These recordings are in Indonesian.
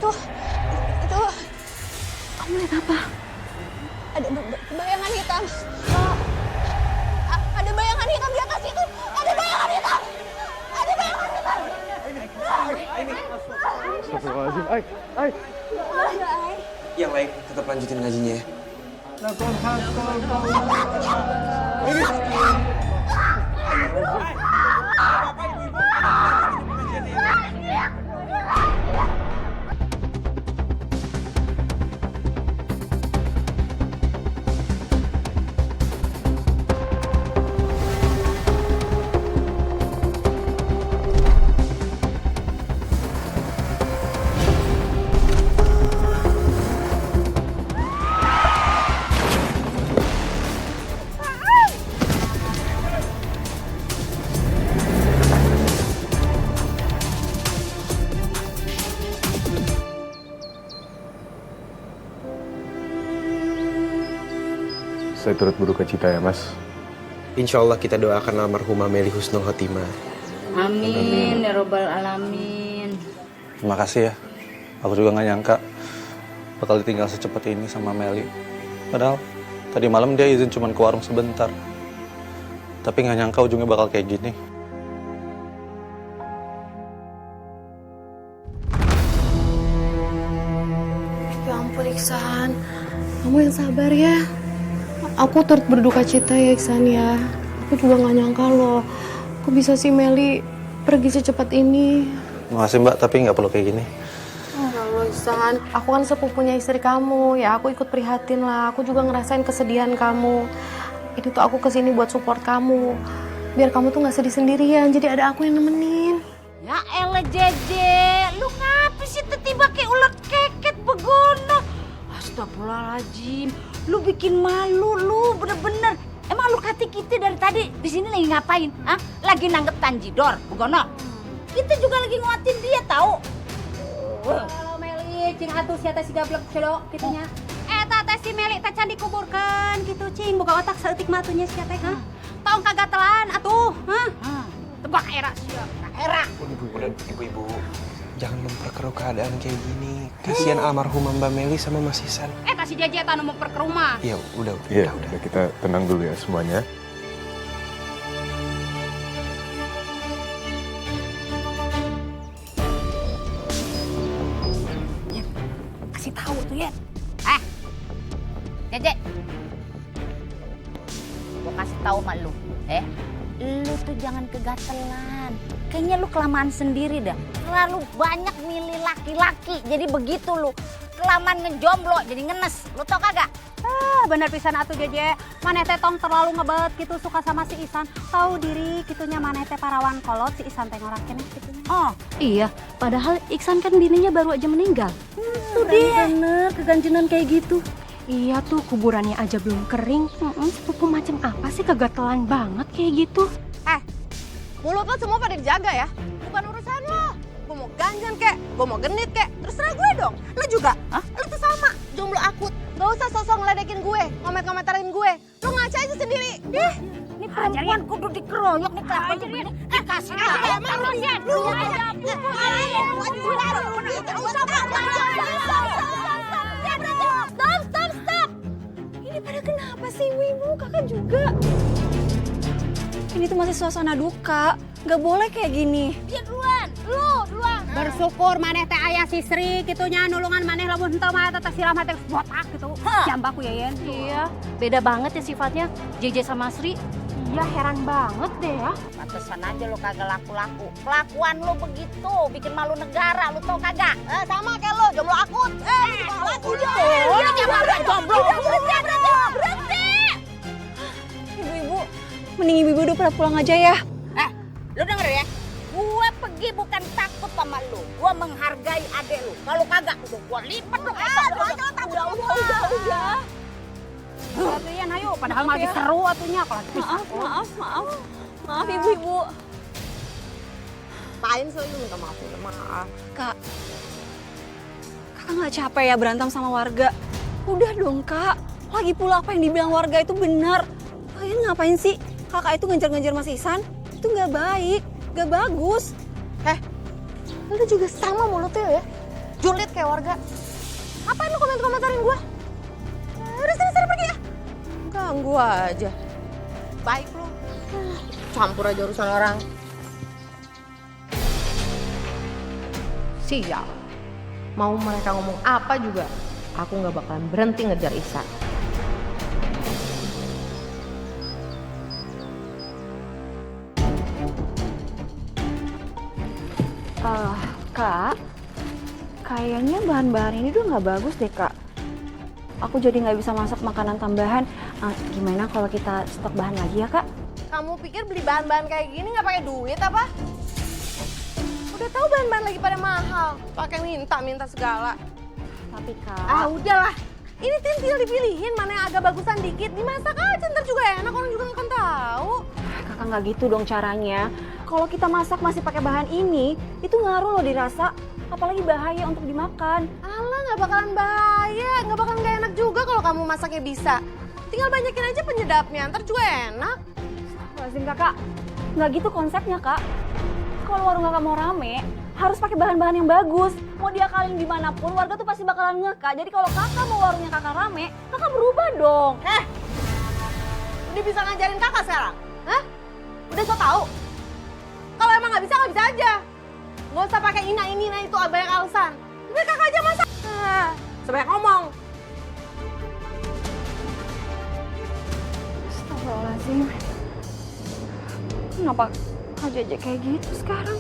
Itu Kamu lihat apa? ada bayangan hitam. Ada bayangan hitam di atas itu. Ada bayangan hitam. Ada bayangan hitam. Astagfirullahaladzim. Ay. Yang lain tetap lanjutin ngajinya ya. Saya turut berduka cita ya, Mas. Insya Allah kita doakan almarhumah Meli Husnul Khotimah. Amin ya robbal alamin. Terima kasih ya. Aku juga nggak nyangka bakal ditinggal secepat ini sama Meli. Padahal tadi malam dia izin cuma ke warung sebentar. Tapi nggak nyangka ujungnya bakal kayak gini. Ya ampun Iksan, kamu yang sabar ya. Aku turut berduka cita ya Iksan ya. Aku juga nggak nyangka loh, kok bisa sih Meli pergi secepat ini. Makasih Mbak, tapi nggak perlu kayak gini. Ya Allah Iksan, aku kan sepupunya istri kamu, ya aku ikut prihatin lah. Aku juga ngerasain kesedihan kamu. Ini tuh aku kesini buat support kamu, biar kamu tuh nggak sedih sendirian. Jadi ada aku yang nemenin. Ya elah Jeje, lu ngapa sih tiba kayak ulat keket begono? Astagfirullahaladzim, lu bikin malu lu bener-bener. Emang lu kata kita dari tadi di sini lagi ngapain? Hah? Lagi nanggep Tanjidor, begono? Kita juga lagi nguatin dia tahu. Halo Meli, cing atuh siata si gablek celo kitunya. Teh si Meli teh can dikuburkan gitu cing, boga otak saeutik matunya sia teh, hah? Taong kagak telan atuh, hah? Tebak era sia, era. Ibu-ibu, jangan memperkeruh keadaan kayak gini. Kasihan almarhumah Mbak Meli sama Mas Ihsan. Si Jeje tanu mau perke rumah. Iya, udah. Iya, udah kita tenang dulu ya semuanya. Kasih tahu tuh ya. Jeje. Gua kasih tahu sama lu, lu tuh jangan kegatelan. Kayaknya lu kelamaan sendiri dah. Terlalu banyak milih laki-laki. Jadi begitu lu. Kelamaan ngejomblo jadi ngenes. Lu tau kagak? Bener pisan atuh Jeje. Maneh teh tong terlalu ngebet gitu suka sama si Ihsan. Tahu diri kitunya maneh teh parawan kolot si Ihsan teh ngorak keneh kitunya. Oh, Iya, padahal Iksan kan bininya baru aja meninggal. Tuh dia. Bener keganjenan kayak gitu. Iya tuh, kuburannya aja belum kering. Sepupu macam apa sih kegatelan banget kayak gitu? Mulut lo semua pada dijaga ya. Bukan urusan lo. Gue mau ganjan kek, gue mau genit kek, terserah gue dong. Lo juga? Lo tuh sama, jomblo akut. Gak usah sosok ngeledekin gue, ngomet-ngomentarin gue. Lo ngaca aja sendiri. ini perempuan kudu dikeroyok nih kelakuan begini. Dikasih aja terusnya. Lu aja. Stop. Ini pada kenapa sih ibu-ibu, kakak juga? Ini tuh masih suasana duka. Gak boleh kayak gini. Dia duluan. Lu duluan. Bersyukur maneh teh aya si Sri kitunya nulungan maneh lamun henteu mah eta siram hate botak gitu. Jambaku ya Yen. Iya, beda banget ya sifatnya JJ sama Sri. Iya, heran banget deh ya. Pantesan aja lu kagak laku-laku. Kelakuan lu begitu, bikin malu negara. Lu tau kagak? Sama kayak lo, jomblo akut. Laku Lu jangan jomblo. Berhenti. Ibu-ibu, mending ibu-ibu udah pada pulang aja ya. Lu denger ya? Gue pergi bukan takut sama lu. Gue menghargai adek lu. Kalau kagak, udah gue lipat lu. Udah. Atuyan ayo, padahal lagi seru atunya kalau Maaf ibu-ibu. Pain sih lu minta maaf. Kak nggak capek ya berantem sama warga? Udah dong kak, lagi pula apa yang dibilang warga itu benar. Kalian ngapain sih? Kakak itu ngejar-ngejar Mas Ihsan? Itu nggak baik, nggak bagus. Lu juga sama mulutnya ya. julid kayak warga. Ngapain lu komentarin gue? Udah sini pergi ya. Ganggu aja. Baik lu. Campur aja urusan orang. Sial. Mau mereka ngomong apa juga, aku nggak bakalan berhenti ngejar Ihsan. Kak, kayaknya bahan-bahan ini tuh nggak bagus deh, Kak. Aku jadi nggak bisa masak makanan tambahan. Gimana kalau kita stok bahan lagi ya, Kak? Kamu pikir beli bahan-bahan kayak gini nggak pakai duit apa? Udah tahu bahan-bahan lagi pada mahal, pakai minta segala. Tapi, Kak... Udahlah. Ini tinggal dipilihin mana yang agak bagusan dikit, dimasak aja ntar juga enak, orang juga nggak akan tahu. Kakak nggak gitu dong caranya. Kalau kita masak masih pakai bahan ini, itu ngaruh loh dirasa. Apalagi bahaya untuk dimakan. Alah, nggak bakalan bahaya, nggak bakalan nggak enak juga kalau kamu masaknya bisa. Tinggal banyakin aja penyedapnya, ntar juga enak. Lazim Kakak, nggak gitu konsepnya, Kak. Kalau warung Kakak mau rame, harus pakai bahan-bahan yang bagus. Mau diakalin gimana pun, warga tuh pasti bakalan ngeka. Jadi kalau Kakak mau warungnya Kakak rame, Kakak berubah dong. Udah bisa ngajarin kakak sekarang? Hah? Udah so tau? Kalau emang nggak bisa aja. Nggak usah pakai ina itu banyak alasan. Udah kakak aja masak. Sebanyak ngomong. Astagfirullahaladzim. Kenapa Kak Jeje kayak gitu sekarang?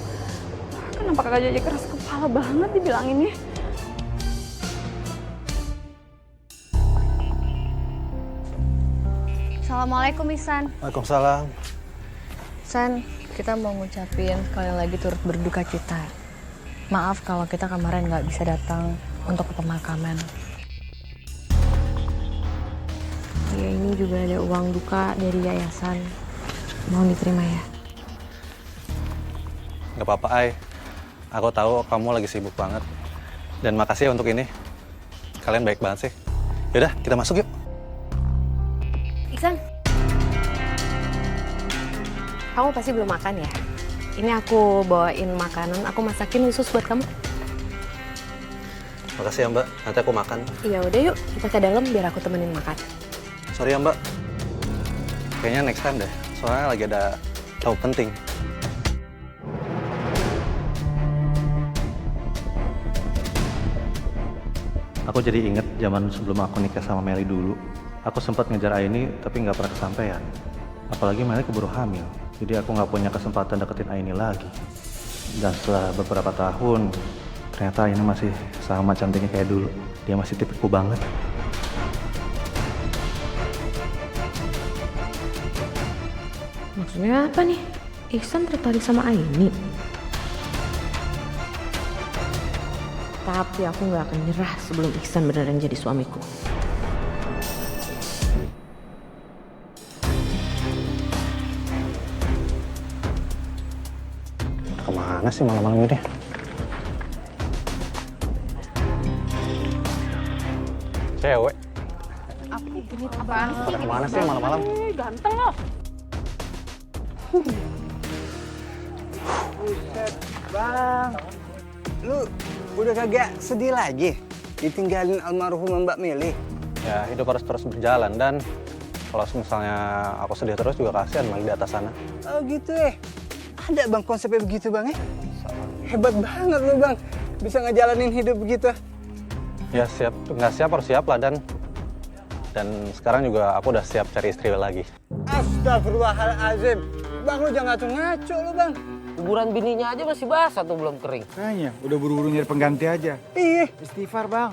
Kenapa Kak Jeje keras kepala banget dibilanginnya? Assalamualaikum Ihsan. Waalaikumsalam. San, kita mau ngucapin kalian lagi turut berduka cita. Maaf kalau kita kemarin nggak bisa datang untuk ke pemakaman. Ya ini juga ada uang duka dari yayasan. Mau diterima ya? Gak apa-apa, Ai. Aku tahu kamu lagi sibuk banget. Dan makasih ya untuk ini. Kalian baik banget sih. Yaudah, kita masuk yuk. Ihsan, kamu pasti belum makan ya? Ini aku bawain makanan, aku masakin khusus buat kamu. Makasih ya, Mbak. Nanti aku makan. Iya udah yuk, kita ke dalam biar aku temenin makan. Sorry ya, Mbak. Kayaknya next time deh. Soalnya lagi ada tamu penting. Aku jadi inget zaman sebelum aku nikah sama Meli dulu. Aku sempat ngejar Aini tapi nggak pernah kesampaian. Apalagi Meli keburu hamil. Jadi aku nggak punya kesempatan deketin Aini lagi. Dan setelah beberapa tahun, ternyata Aini masih sama cantiknya kayak dulu. Dia masih tipeku banget. Maksudnya apa nih? Ihsan tertarik sama Aini? Tapi aku nggak akan nyerah sebelum Ihsan beneran jadi suamiku. Kemana sih malam-malam ini? Cewek. Apaan sih? Pada kemana sih malam-malam? Ganteng loh. Bang, lu udah kagak sedih lagi ditinggalin almarhum Mbak Meli? Ya, hidup harus terus berjalan dan kalau misalnya aku sedih terus juga kasihan Meli di atas sana. Oh gitu ya? Ada bang konsepnya begitu bang ya? Hebat banget lu bang, bisa ngejalanin hidup begitu. Ya siap, nggak siap harus siap lah dan sekarang juga aku udah siap cari istri lagi. Astagfirullahaladzim, bang lu jangan ngaco-ngaco lu bang. Kuburan bininya aja masih basah tuh belum kering. Kayaknya udah buru-buru nyari pengganti aja. Iya. Istighfar bang.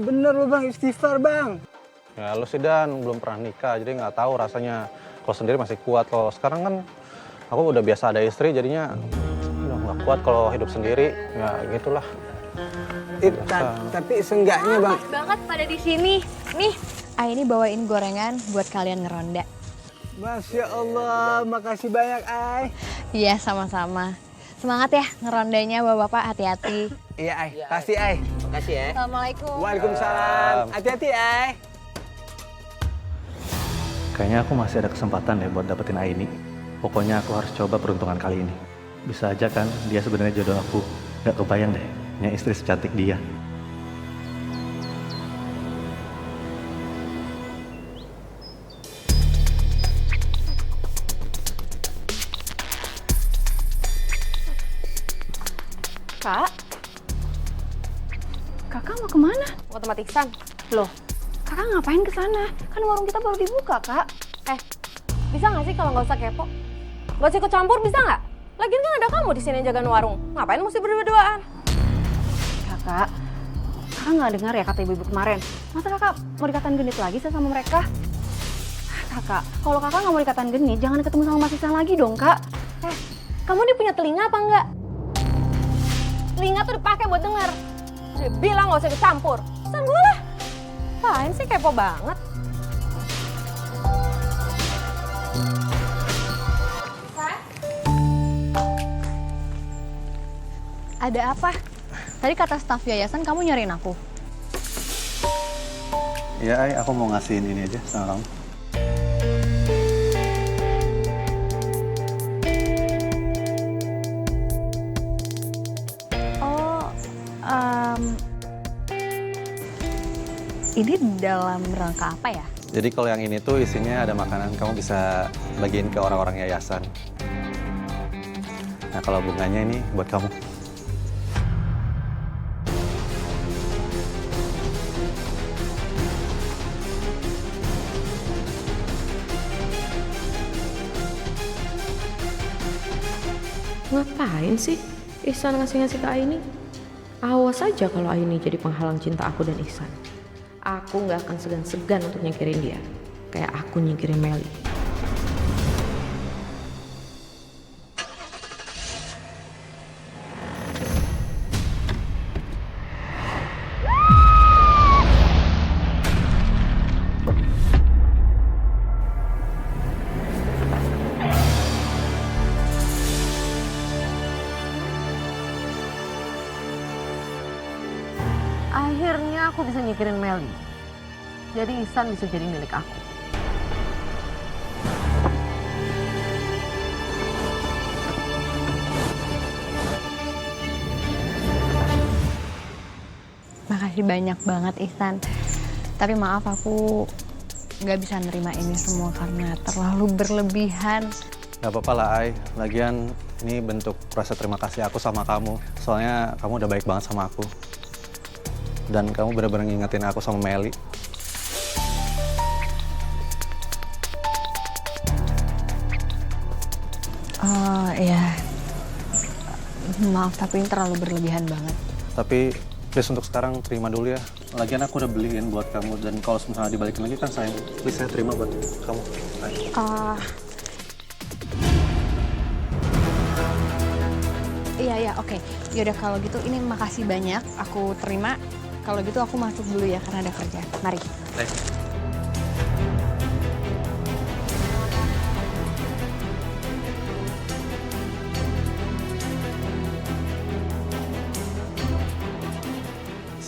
Bener lu bang, istighfar bang. Ya lu sih Dan belum pernah nikah jadi nggak tahu rasanya. Kalau sendiri masih kuat, kalau sekarang kan aku udah biasa ada istri jadinya udah nggak kuat kalau hidup sendiri. Ya gitulah. Tapi seenggaknya bang. Pas banget pada di sini. Nih, Aini bawain gorengan buat kalian ngeronda. Masya Allah, makasih banyak Ay. Iya, sama-sama. Semangat ya ngerondanya bapak-bapak, hati-hati. Iya Ay, pasti Ay. Makasih ya. Assalamualaikum. Waalaikumsalam. Hati-hati Ay. Kayaknya aku masih ada kesempatan deh buat dapetin Aini. Pokoknya aku harus coba peruntungan kali ini. Bisa aja kan dia sebenarnya jodoh aku. Gak kebayang deh punya istri secantik dia. Kakak mau kemana? Mau ke tempat Iksan. Loh, kakak ngapain ke sana? Kan warung kita baru dibuka, Kak. Bisa nggak sih kalau nggak usah kepo? Nggak usah ikut campur, bisa nggak? Lagian kan ada kamu di sini yang jagain warung. Ngapain mesti berdua-duaan? Kakak nggak dengar ya kata ibu-ibu kemarin? Masa kakak mau dikatain genit lagi sih sama mereka? Kakak, kalau kakak nggak mau dikatain genit, jangan ketemu sama Mas Ihsan lagi dong, Kak. Kamu ini punya telinga apa enggak? Telinga tuh dipakai buat denger. Dia bilang nggak usah ikut campur. Pesan gue lah. Apaan sih kepo banget? Ada apa? Tadi kata staf yayasan kamu nyariin aku. Iya, Ai, aku mau ngasihin ini aja sama kamu. Ini dalam rangka apa ya? Jadi kalau yang ini tuh isinya ada makanan, kamu bisa bagiin ke orang-orang yayasan. Nah, kalau bunganya ini buat kamu. Ngapain sih Ihsan ngasih-ngasih ke Aini? Awas aja kalau Aini jadi penghalang cinta aku dan Ihsan. Aku nggak akan segan-segan untuk nyingkirin dia. Kayak aku nyingkirin Meli. Akhirnya aku bisa nyingkirin Meli. Jadi Ihsan bisa jadi milik aku. Makasih banyak banget Ihsan. Tapi maaf aku nggak bisa nerima ini semua karena terlalu berlebihan. Gak apa-apa lah, Ai. Lagian ini bentuk rasa terima kasih aku sama kamu. Soalnya kamu udah baik banget sama aku. Dan kamu benar-benar ngingetin aku sama Meli. Iya. Maaf tapi ini terlalu berlebihan banget. Tapi please untuk sekarang terima dulu ya. Lagian aku udah beliin buat kamu. Dan kalau misalnya dibalikin lagi kan sayang. Please saya terima buat kamu. Iya, oke. Yaudah kalau gitu ini makasih banyak. Aku terima. Kalau gitu aku masuk dulu ya karena ada kerjaan. Mari. Baik.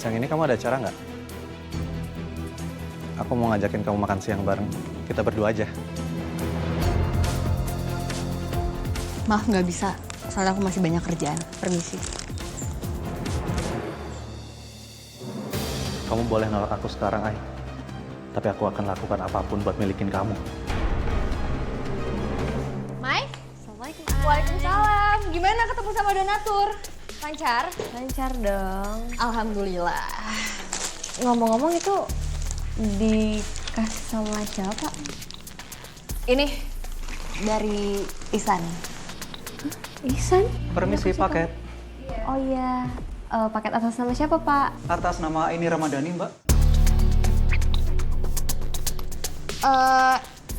Siang ini kamu ada acara nggak? Aku mau ngajakin kamu makan siang bareng. Kita berdua aja. Maaf nggak bisa. Soalnya aku masih banyak kerjaan. Permisi. Kamu boleh nolak aku sekarang, Ai. Tapi aku akan lakukan apapun buat milikin kamu. Mai? Assalamualaikum. Waalaikumsalam. Gimana ketemu sama donatur? Lancar? Lancar dong. Alhamdulillah. Ngomong-ngomong itu Dikasih sama siapa? ini Dari Ihsan. Ihsan? Permisi, paket. Oh iya. Paket atas nama siapa, Pak? Atas nama ini Ramadhani, Mbak.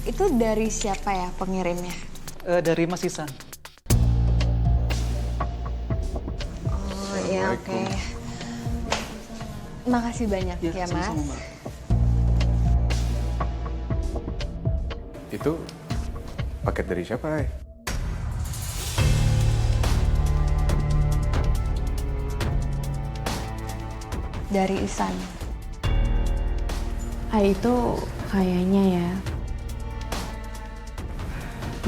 Itu dari siapa ya pengirimnya? Dari Mas Ihsan. Oh iya, oke. Makasih banyak ya, Mas. Sama-sama, Mbak. Itu paket dari siapa, Ai? Dari Ihsan. Itu kayaknya ya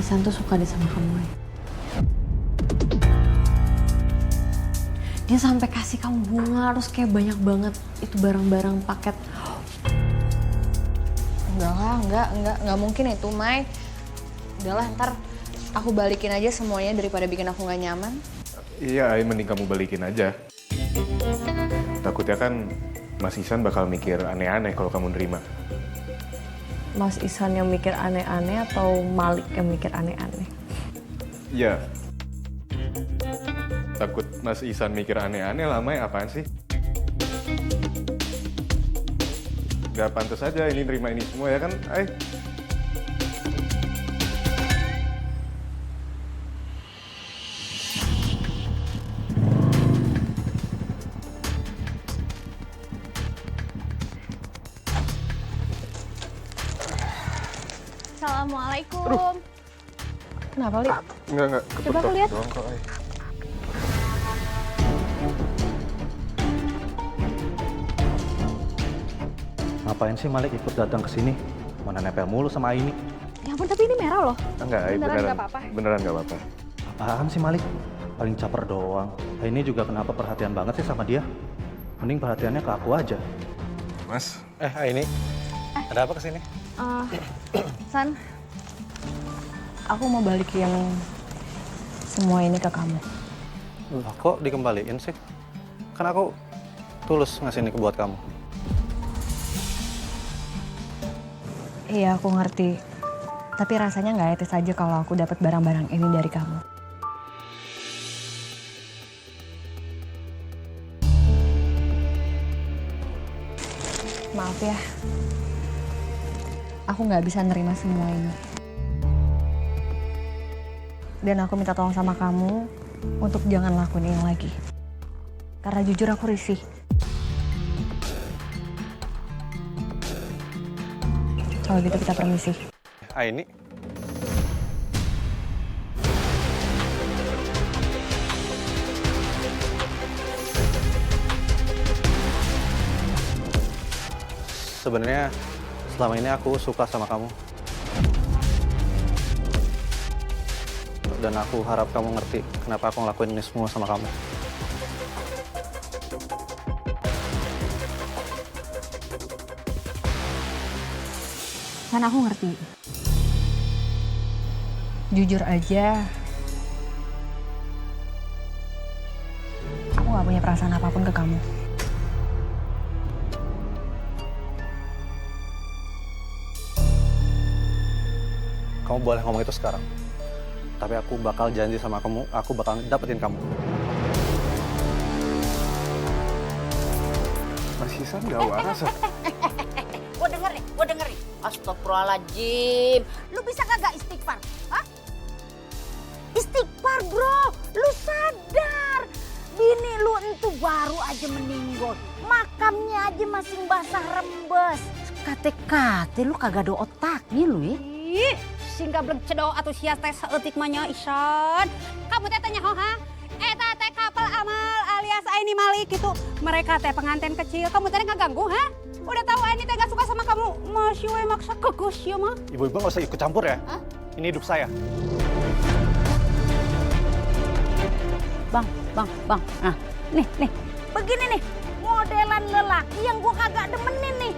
Ihsan tuh suka deh sama kamu, Ai. Dia sampai kasih kamu bunga, terus kayak banyak banget itu barang-barang paket. Enggak mungkin itu, Mai. Udahlah, ntar aku balikin aja semuanya daripada bikin aku nggak nyaman. Iya, Ai, mending kamu balikin aja. takutnya kan Mas Ihsan bakal mikir aneh-aneh kalau kamu nerima. Mas Ihsan yang mikir aneh-aneh atau Malik yang mikir aneh-aneh? Iya. Takut Mas Ihsan mikir aneh-aneh lah, Mai. Apaan sih? Gak pantas aja ini nerima ini semua ya kan, Ay? Assalamualaikum. Kenapa, Li? Enggak, Coba aku lihat. doang kok, Ay. Ngapain sih Malik ikut datang ke sini? Mana nempel mulu sama Aini? Ya ampun, tapi ini merah loh. Enggak, Ay, Beneran beneran. nggak apa-apa? Beneran nggak apa-apa. Apaan sih Malik? Paling caper doang. Aini juga kenapa perhatian banget sih sama dia? Mending perhatiannya ke aku aja. Mas, Aini. Ada apa kesini? San, aku mau balikin semua ini ke kamu. Lah, kok dikembaliin sih? Kan aku tulus ngasih ini buat kamu. Iya, aku ngerti. Tapi rasanya nggak etis aja kalau aku dapat barang-barang ini dari kamu. Maaf ya. Aku nggak bisa nerima semua ini. Dan aku minta tolong sama kamu untuk jangan lakuin ini lagi. Karena jujur aku risih. Kalau gitu kita permisi. Aini. Sebenarnya selama ini aku suka sama kamu. Dan aku harap kamu ngerti kenapa aku ngelakuin ini semua sama kamu. Kan aku ngerti. Jujur aja, aku gak punya perasaan apapun ke kamu. Kamu boleh ngomong itu sekarang. Tapi aku bakal janji sama kamu, aku bakal dapetin kamu. Mas Ihsan gak waras ya? Gue denger nih. Astagfirullahaladzim. Lu bisa kagak istighfar? Hah? Istighfar bro, lu sadar. Bini lu entu baru aja meninggal. Makamnya aja masih basah rembes. Kate-kate lu kagak ada otaknya lu ya. Ih, singga beleg cedok atau sia teh saeutik mah nya Ihsan. Kamu teh tanya ha? Eta teh kapal amal alias Aini Malik gitu. Mereka teh pengantin kecil. Kamu teh ngaganggu ha? Udah tahu Aini teh gak suka sama kamu. Masih we maksa kegus ya mah. Ibu-ibu gak usah ikut campur ya. Hah? Ini hidup saya. Bang. Nah, nih. Begini nih, modelan lelaki yang gua kagak demenin nih.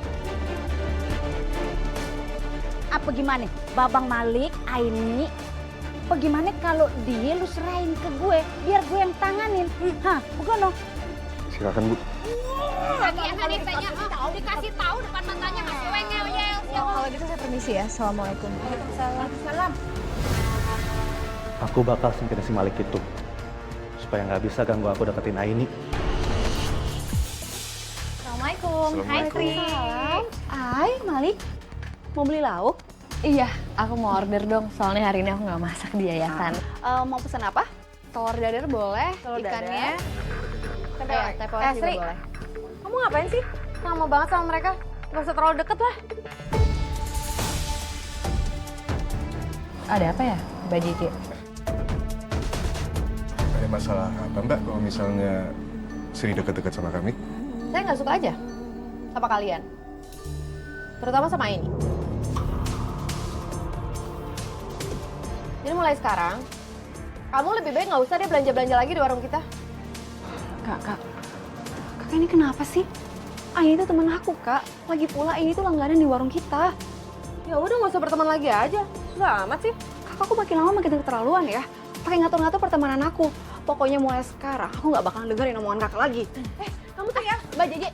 Apa gimana? Babang Malik, Aini, bagaimana kalau dia lu serahin ke gue, biar gue yang tanganin? Hah, bukan dong? Silakan, Bu. Lagian Hani tanya, dikasih tahu depan matanya masih wengel yel. Kalau gitu saya permisi ya. Assalamualaikum. Waalaikumsalam. Aku bakal singkirin si Malik itu. Supaya nggak bisa ganggu aku deketin Aini. Assalamualaikum. Hai, Salam. Hai, Malik. Mau beli lauk? Iya, aku mau order dong. Soalnya hari ini aku nggak masak di yayasan. Mau pesan apa? Telur dadar boleh, Telur ikannya. Tempe orek juga Sri, boleh. kamu ngapain sih? Lama banget sama mereka. Gak usah terlalu deket lah. Ada apa ya, Mbak Jiki? Ada masalah apa Mbak kalau misalnya Sri deket-deket sama kami? Saya nggak suka aja sama kalian. Terutama sama ini. Jadi mulai sekarang, kamu lebih baik nggak usah deh belanja-belanja lagi di warung kita. Kak ini kenapa sih? Aini itu teman aku, Kak. Lagi pula ini tuh langganan di warung kita. Ya udah nggak usah berteman lagi aja. Susah amat sih. Kakak, aku makin lama makin keterlaluan ya. Pakai ngatur-ngatur pertemanan aku. Pokoknya mulai sekarang aku nggak bakalan dengerin omongan kakak lagi. Kamu tuh ya, Mbak Mbak Jeje.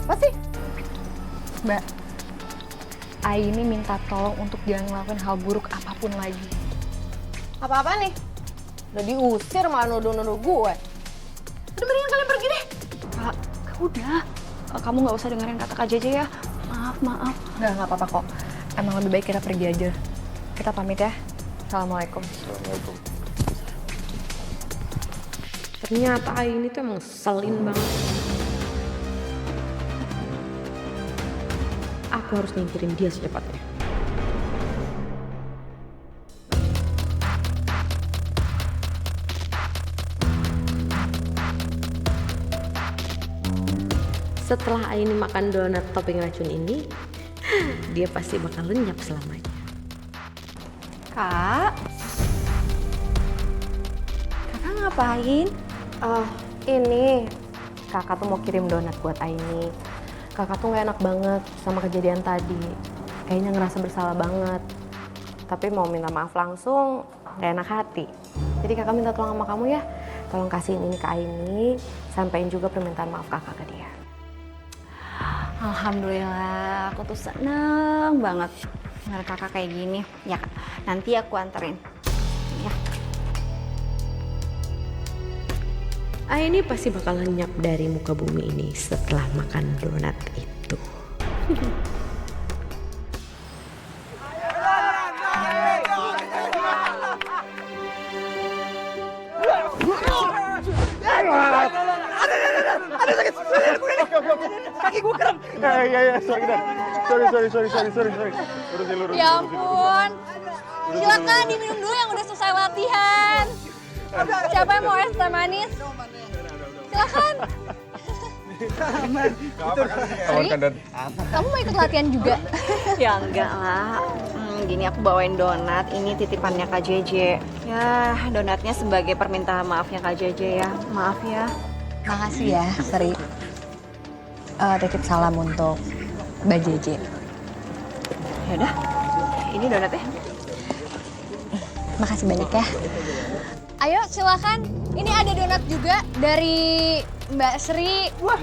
Apa sih? Mbak, Aini minta tolong untuk jangan ngelakuin hal buruk apapun lagi. Apa-apa nih? Udah diusir malah nuduh-nuduh gue. Udah mendingan kalian pergi deh. Kak, udah. Kamu nggak usah dengerin kata Kak Jeje ya. Maaf. Nggak apa-apa kok. Emang lebih baik kita pergi aja. Kita pamit ya. Assalamualaikum. Assalamualaikum. Ternyata Aini tuh emang ngeselin banget. Aku harus nyingkirin dia secepatnya. Setelah Aini makan donat topping racun ini, dia pasti bakal lenyap selamanya. Kak. Kakak ngapain? Ini kakak tuh mau kirim donat buat Aini. Kakak tuh gak enak banget sama kejadian tadi. Kayaknya ngerasa bersalah banget. Tapi mau minta maaf langsung gak enak hati. Jadi kakak minta tolong sama kamu ya. Tolong kasihin ini ke Aini. Sampaiin juga permintaan maaf kakak ke dia. Alhamdulillah, aku tuh seneng banget ngeliat kakak kayak gini. Ya Kak, nanti aku anterin. Ya. Aini pasti bakal lenyap dari muka bumi ini setelah makan donat itu. Ada sakit. Kaki gue kram. Ya, sorry Dan. Sorry. Lurus. Ya ampun. Silakan diminum dulu yang udah selesai latihan. Siapa yang mau es teh manis? Silakan. Aman kan Dan? Kamu mau ikut latihan juga? Ya enggak lah. Gini aku bawain donat, ini titipannya Kak Jeje. Ya, donatnya sebagai permintaan maafnya Kak Jeje ya. Maaf ya. Makasih ya, Sri. Titip salam untuk Mbak Jeje. Ya udah. Ini donatnya. Makasih banyak ya. Ayo silakan. Ini ada donat juga dari Mbak Sri. Wah,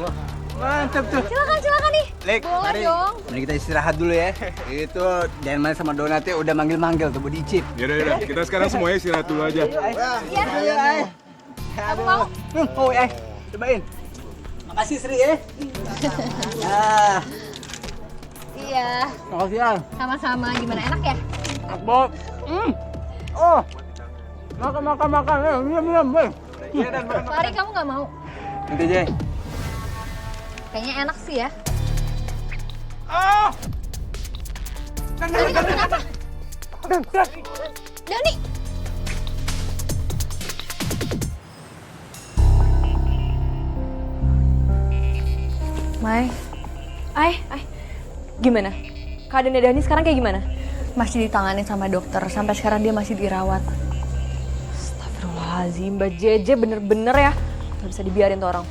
mantap tuh. Silakan nih. Lek, boleh mari. dong. Mari kita istirahat dulu ya. Itu jangan main sama donatnya udah manggil-manggil tuh body chip. Yaudah. Kita sekarang semuanya istirahat dulu aja. Iya. Kamu mau? Oh, cobain. Makasih Sri ya. Ah, Iya. makasih ya. Sama-sama. Gimana, enak ya? Akbot. Oh. Makan. Minum. Lari kamu nggak mau? Nanti aja. Kayaknya enak sih ya. Ah. Dani, kamu kenapa? Dani! Mai, Gimana? Keadaannya Dani sekarang kayak gimana? masih ditangani sama dokter. Sampai sekarang dia masih dirawat. Astagfirullahaladzim, Mbak Jeje bener-bener ya. Gak bisa dibiarin tuh orang.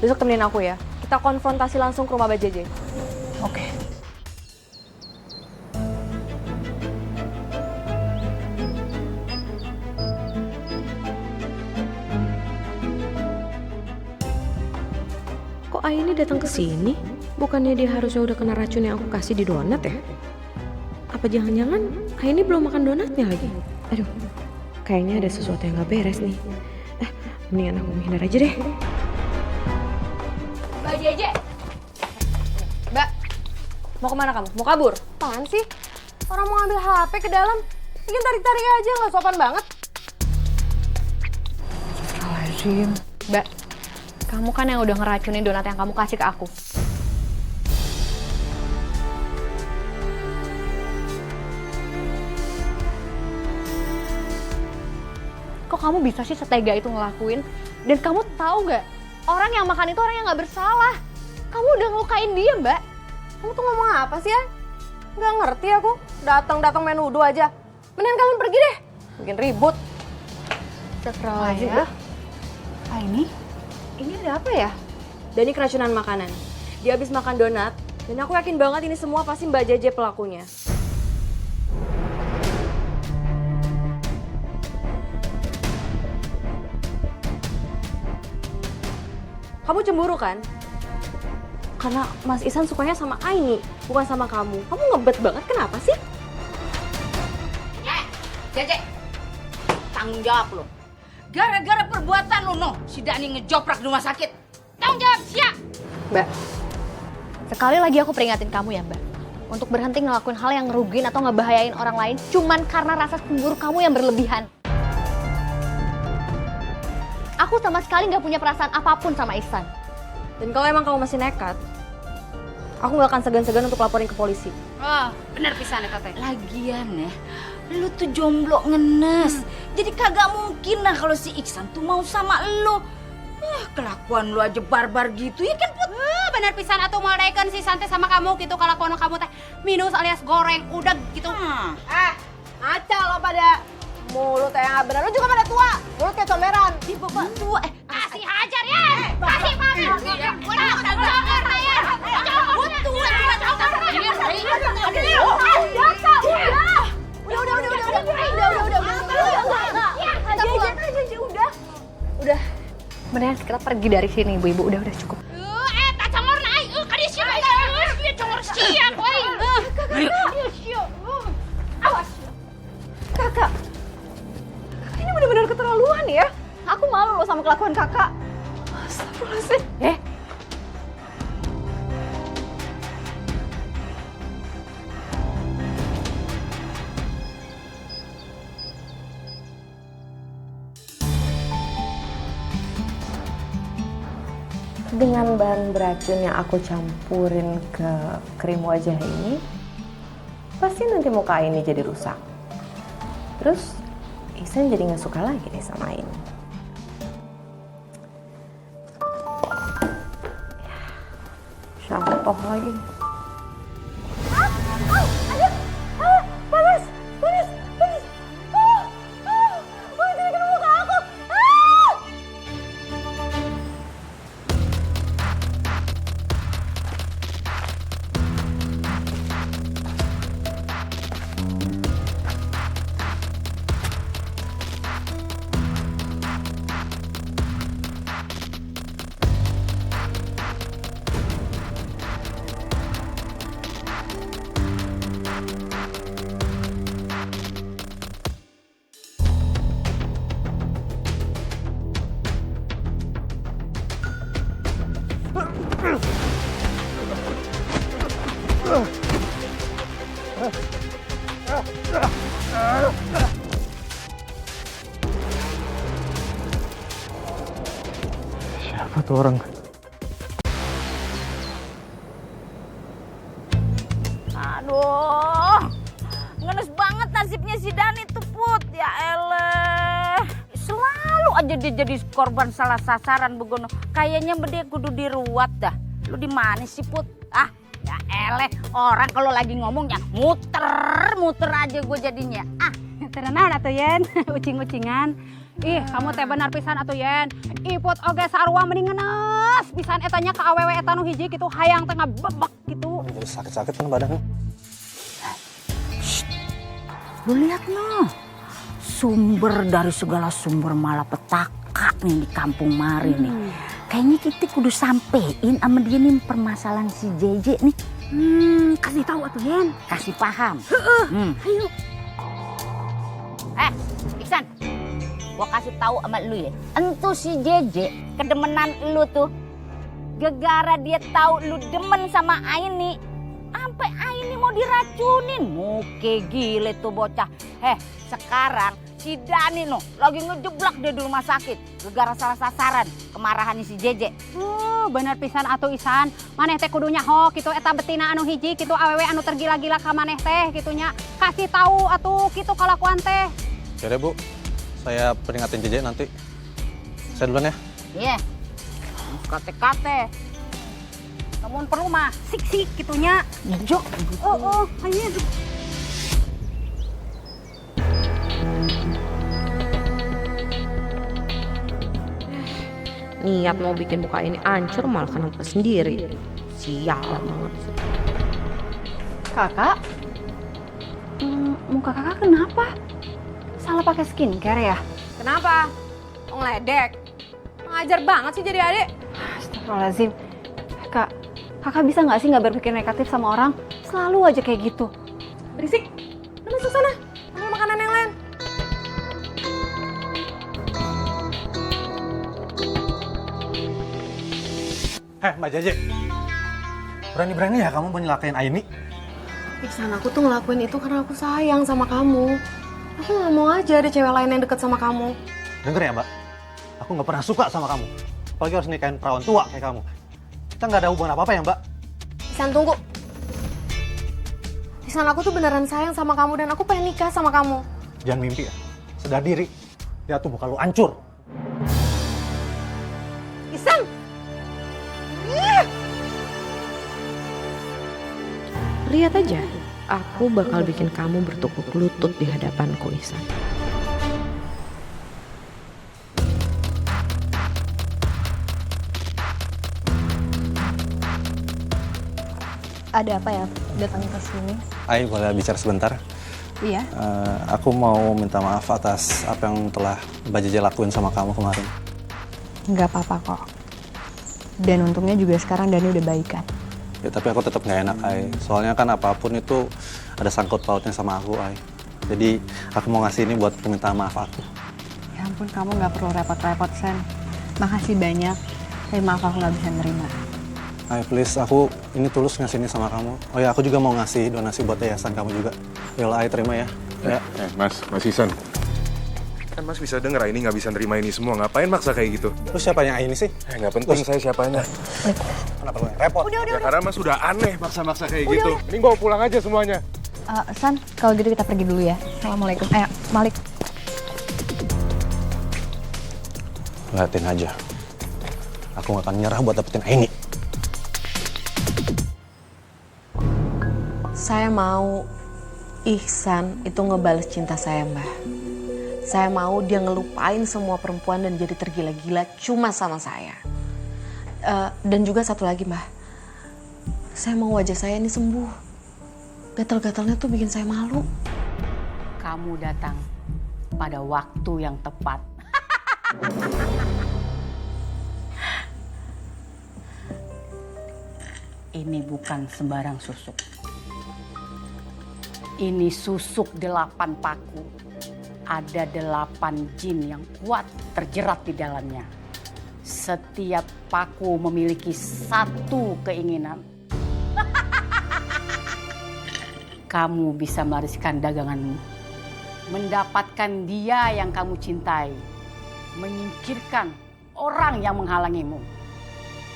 Besok temenin aku ya. Kita konfrontasi langsung ke rumah Mbak Jeje. Oke. Kok Aini datang ke sini? Bukannya dia harusnya udah kena racun yang aku kasih di donat ya? Apa jangan-jangan Aini belum makan donatnya lagi? Aduh, kayaknya ada sesuatu yang gak beres nih. Mendingan aku menghindar aja deh. Mbak Jeje! Mbak, mau kemana kamu? Mau kabur? Apaan sih? Orang mau ngambil HP ke dalam, bikin tarik-tarik aja, gak sopan banget. Astagfirullahaladzim. Mbak, kamu kan yang udah ngeracunin donat yang kamu kasih ke aku. Kok kamu bisa sih setega itu ngelakuin? Dan kamu tahu gak? Orang yang makan itu orang yang gak bersalah. Kamu udah ngelukain dia, Mbak. Kamu tuh ngomong apa sih ya? Gak ngerti aku, datang-datang main nuduh aja. Mendingan kalian pergi deh, bikin ribut. Astagfirullahaladzim. Ini ada apa ya? Dani keracunan makanan. Dia habis makan donat, Dan aku yakin banget ini semua pasti Mbak Jeje pelakunya. Kamu cemburu kan? Karena Mas Ihsan sukanya sama Aini, bukan sama kamu. Kamu ngebet banget, kenapa sih? Jeje, tanggung jawab lo. Gara-gara perbuatan lo, si Dani ngejoprak di rumah sakit. Tanggung jawab, siap. Mbak, sekali lagi aku peringatin kamu ya Mbak. Untuk berhenti ngelakuin hal yang ngerugiin atau ngebahayain orang lain cuman karena rasa cemburu kamu yang berlebihan. Aku sama sekali nggak punya perasaan apapun sama Ihsan. Dan kalau emang kamu masih nekat, aku nggak akan segan-segan untuk laporin ke polisi. Oh, bener pisan ya Tete. Lagian ya, lu tuh jomblo ngenes. Jadi kagak mungkin lah kalau si Ihsan tuh mau sama lu. Kelakuan lu aja barbar gitu ya kan Put? Bener pisan atuh mau naikkan si Santai sama kamu gitu kelakuan kamu teh minus alias goreng udah gitu. Ngaca lo pada mulut yang benar. Lu juga pada tua. Mulut kayak comberan. Di bapak tua. Kasih hajar ya. Kasih pamer. Udah. Mendingan kita pergi dari sini, ibu-ibu. Udah cukup. Tak congor naik. Kadi siap. Dia congor siap. Awas. Kakak. Ini benar-benar keterlaluan ya. Aku malu loh sama kelakuan kakak. Astagfirullahaladzim. Dengan bahan beracun yang aku campurin ke krim wajah ini, pasti nanti muka ini jadi rusak. Terus Ihsan jadi nggak suka lagi deh sama ini. Syatoh lagi. Panas. Jadi kena muka aku. Siapa tuh orang? Aduh, ngenes banget nasibnya si Dani tuh Put. Ya elah, selalu aja dia jadi korban salah sasaran begono. Kayaknya dia kudu diruat dah. Lu di mana sih Put? Ah, ya elah, orang kalau lagi ngomongnya muter aja gue jadinya. Ah, Terenaun atuh Yen, ucing-ucingan. Ih, kamu teh benar pisan atuh Yen. Iput oge sarua mending ngenes pisan etanya ka awewe eta nu hiji kitu hayang teh ngabebek gitu. Jadi sakit-sakit kan badannya. lu lihat noh, sumber dari segala sumber malapetaka nih di kampung Mari nih. Kayaknya kita kudu sampein sama dia nih permasalahan si JJ nih. Kasih tahu atuh Yen. Kasih paham. Ayo. Ihsan, gua kasih tahu sama lu ya. Entu si JJ kedemenan lu tuh. Gegara dia tahu lu demen sama Aini, sampai Aini mau diracunin. Muke gile tuh bocah. Sekarang si Dani no lagi ngejeblak dia di rumah sakit. Gegara salah sasaran kemarahan si JJ. Bener pisan atuh Ihsan. Maneh teh kudu nyaho kitu eta betina anu hiji kitu awewe anu tergila-gila ka maneh teh kitunya. Kasih tahu atuh kitu kalakuan teh. Ya deh Bu, saya peringatin JJ nanti. Saya duluan ya. Iya. Kate-kate. Namun perlu mah sik-sik kitunya. Jok. Oh, ayo. Niat mau bikin muka ini hancur malah kenapa sendiri. Sial banget. Kakak? Muka kakak kenapa? Salah pakai skincare ya? Kenapa? Mau ngeledek? Ngajar banget sih jadi adik. Astagfirullahaladzim. Kak, kakak bisa nggak sih nggak berpikir negatif sama orang? Selalu aja kayak gitu. Berisik. Lu masuk sana. Ambil makanan yang lain. Mbak Jaje. Berani-berani ya kamu menyelakain Aini? Iksan, aku tuh ngelakuin itu karena aku sayang sama kamu. Aku nggak mau aja ada cewek lain yang deket sama kamu. Dengar ya Mbak, aku nggak pernah suka sama kamu. Apalagi harus nikahin perawan tua kayak kamu. Kita nggak ada hubungan apa-apa ya Mbak? Iksan, tunggu. Iksan, aku tuh beneran sayang sama kamu dan aku pengen nikah sama kamu. Jangan mimpi ya, sadar diri. Lihat tuh muka lu hancur. Isang! Lihat aja, aku bakal bikin kamu bertukuk lutut di hadapanku, Iksan. Ada apa ya datang ke sini? Ai, boleh bicara sebentar? Iya. Aku mau minta maaf atas apa yang telah Mbak Jaje lakuin sama kamu kemarin. Nggak apa-apa kok. Dan untungnya juga sekarang Dani udah baikan. Ya, tapi aku tetap nggak enak, Ai. Soalnya kan apapun itu ada sangkut pautnya sama aku, Ai. Jadi aku mau ngasih ini buat permintaan maaf aku. Ya ampun, kamu nggak perlu repot-repot, Sen. Makasih banyak. Tapi maaf aku nggak bisa nerima. Ai, please, aku ini tulus ngasih ini sama kamu. Oh ya, aku juga mau ngasih donasi buat yayasan kamu juga. Yolah, Ai, terima ya. Mas Ihsan. Kan Mas bisa denger Aini nggak bisa nerima ini semua. Ngapain maksa kayak gitu? Terus siapa yang Aini sih? Nggak penting saya siapanya. Kenapa lu yang repot? Ya karena Mas udah aneh maksa-maksa kayak gitu. Mending bawa pulang aja semuanya. San, kalau gitu kita pergi dulu ya. Assalamualaikum. Malik. Liatin aja. Aku nggak akan nyerah buat dapetin Aini. Saya mau Ihsan itu ngebales cinta saya, Mbah. Saya mau dia ngelupain semua perempuan dan jadi tergila-gila cuma sama saya. Dan juga satu lagi, Mbah. Saya mau wajah saya ini sembuh. Gatal-gatalnya tuh bikin saya malu. Kamu datang pada waktu yang tepat. Ini bukan sembarang susuk. Ini susuk 8 paku. Ada 8 jin yang kuat terjerat di dalamnya. Setiap paku memiliki satu keinginan. Kamu bisa melariskan daganganmu. Mendapatkan dia yang kamu cintai. Menyingkirkan orang yang menghalangimu.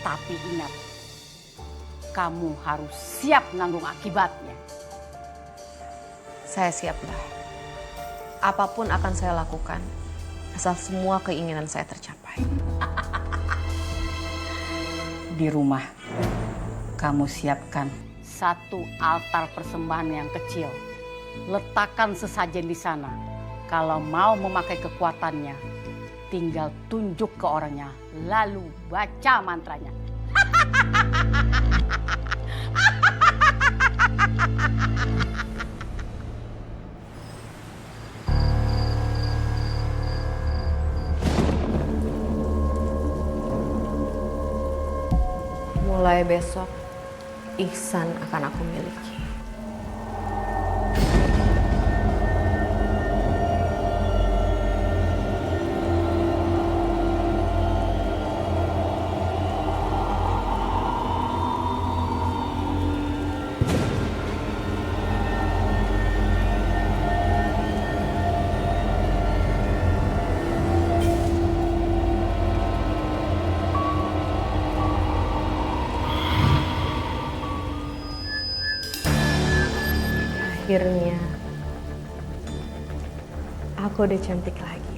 Tapi ingat, kamu harus siap menanggung akibatnya. Saya siap, Mbah. Apapun akan saya lakukan, asal semua keinginan saya tercapai. Di rumah, kamu siapkan satu altar persembahan yang kecil. Letakkan sesajen di sana. Kalau mau memakai kekuatannya, tinggal tunjuk ke orangnya, lalu baca mantranya. Mulai besok, Ihsan akan aku miliki. Akhirnya, aku udah cantik lagi.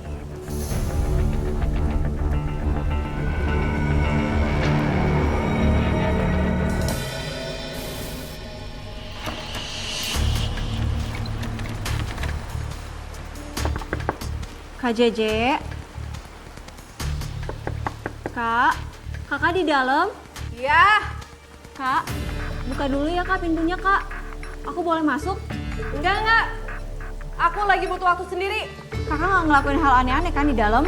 Kak Jeje. Kak, kakak di dalam? Iya. Kak, buka dulu ya Kak pintunya Kak. Aku boleh masuk? Enggak. Aku lagi butuh waktu sendiri. Kakak nggak ngelakuin hal aneh-aneh kan di dalam?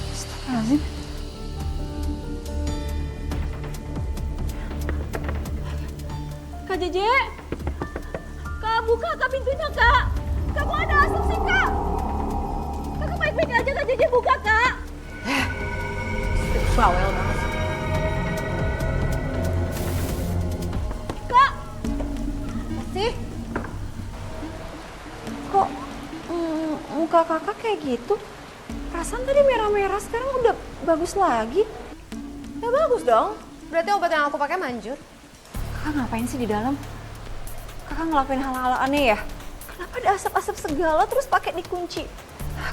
Astagfirullahaladzim. Kak Jeje! Kak, buka Kak pintunya, Kak! Kak, kok ada asap sih, Kak? Kakak baik-baik aja, Kak Jeje, buka, Kak! Bawel banget. Kak! Sih? Kok muka kakak kayak gitu? Perasaan tadi merah-merah, sekarang udah bagus lagi. Ya bagus dong. Berarti obat yang aku pakai manjur. Kakak ngapain sih di dalam? Kakak ngelakuin hal-hal aneh ya? Kenapa ada asap-asap segala terus pakai dikunci?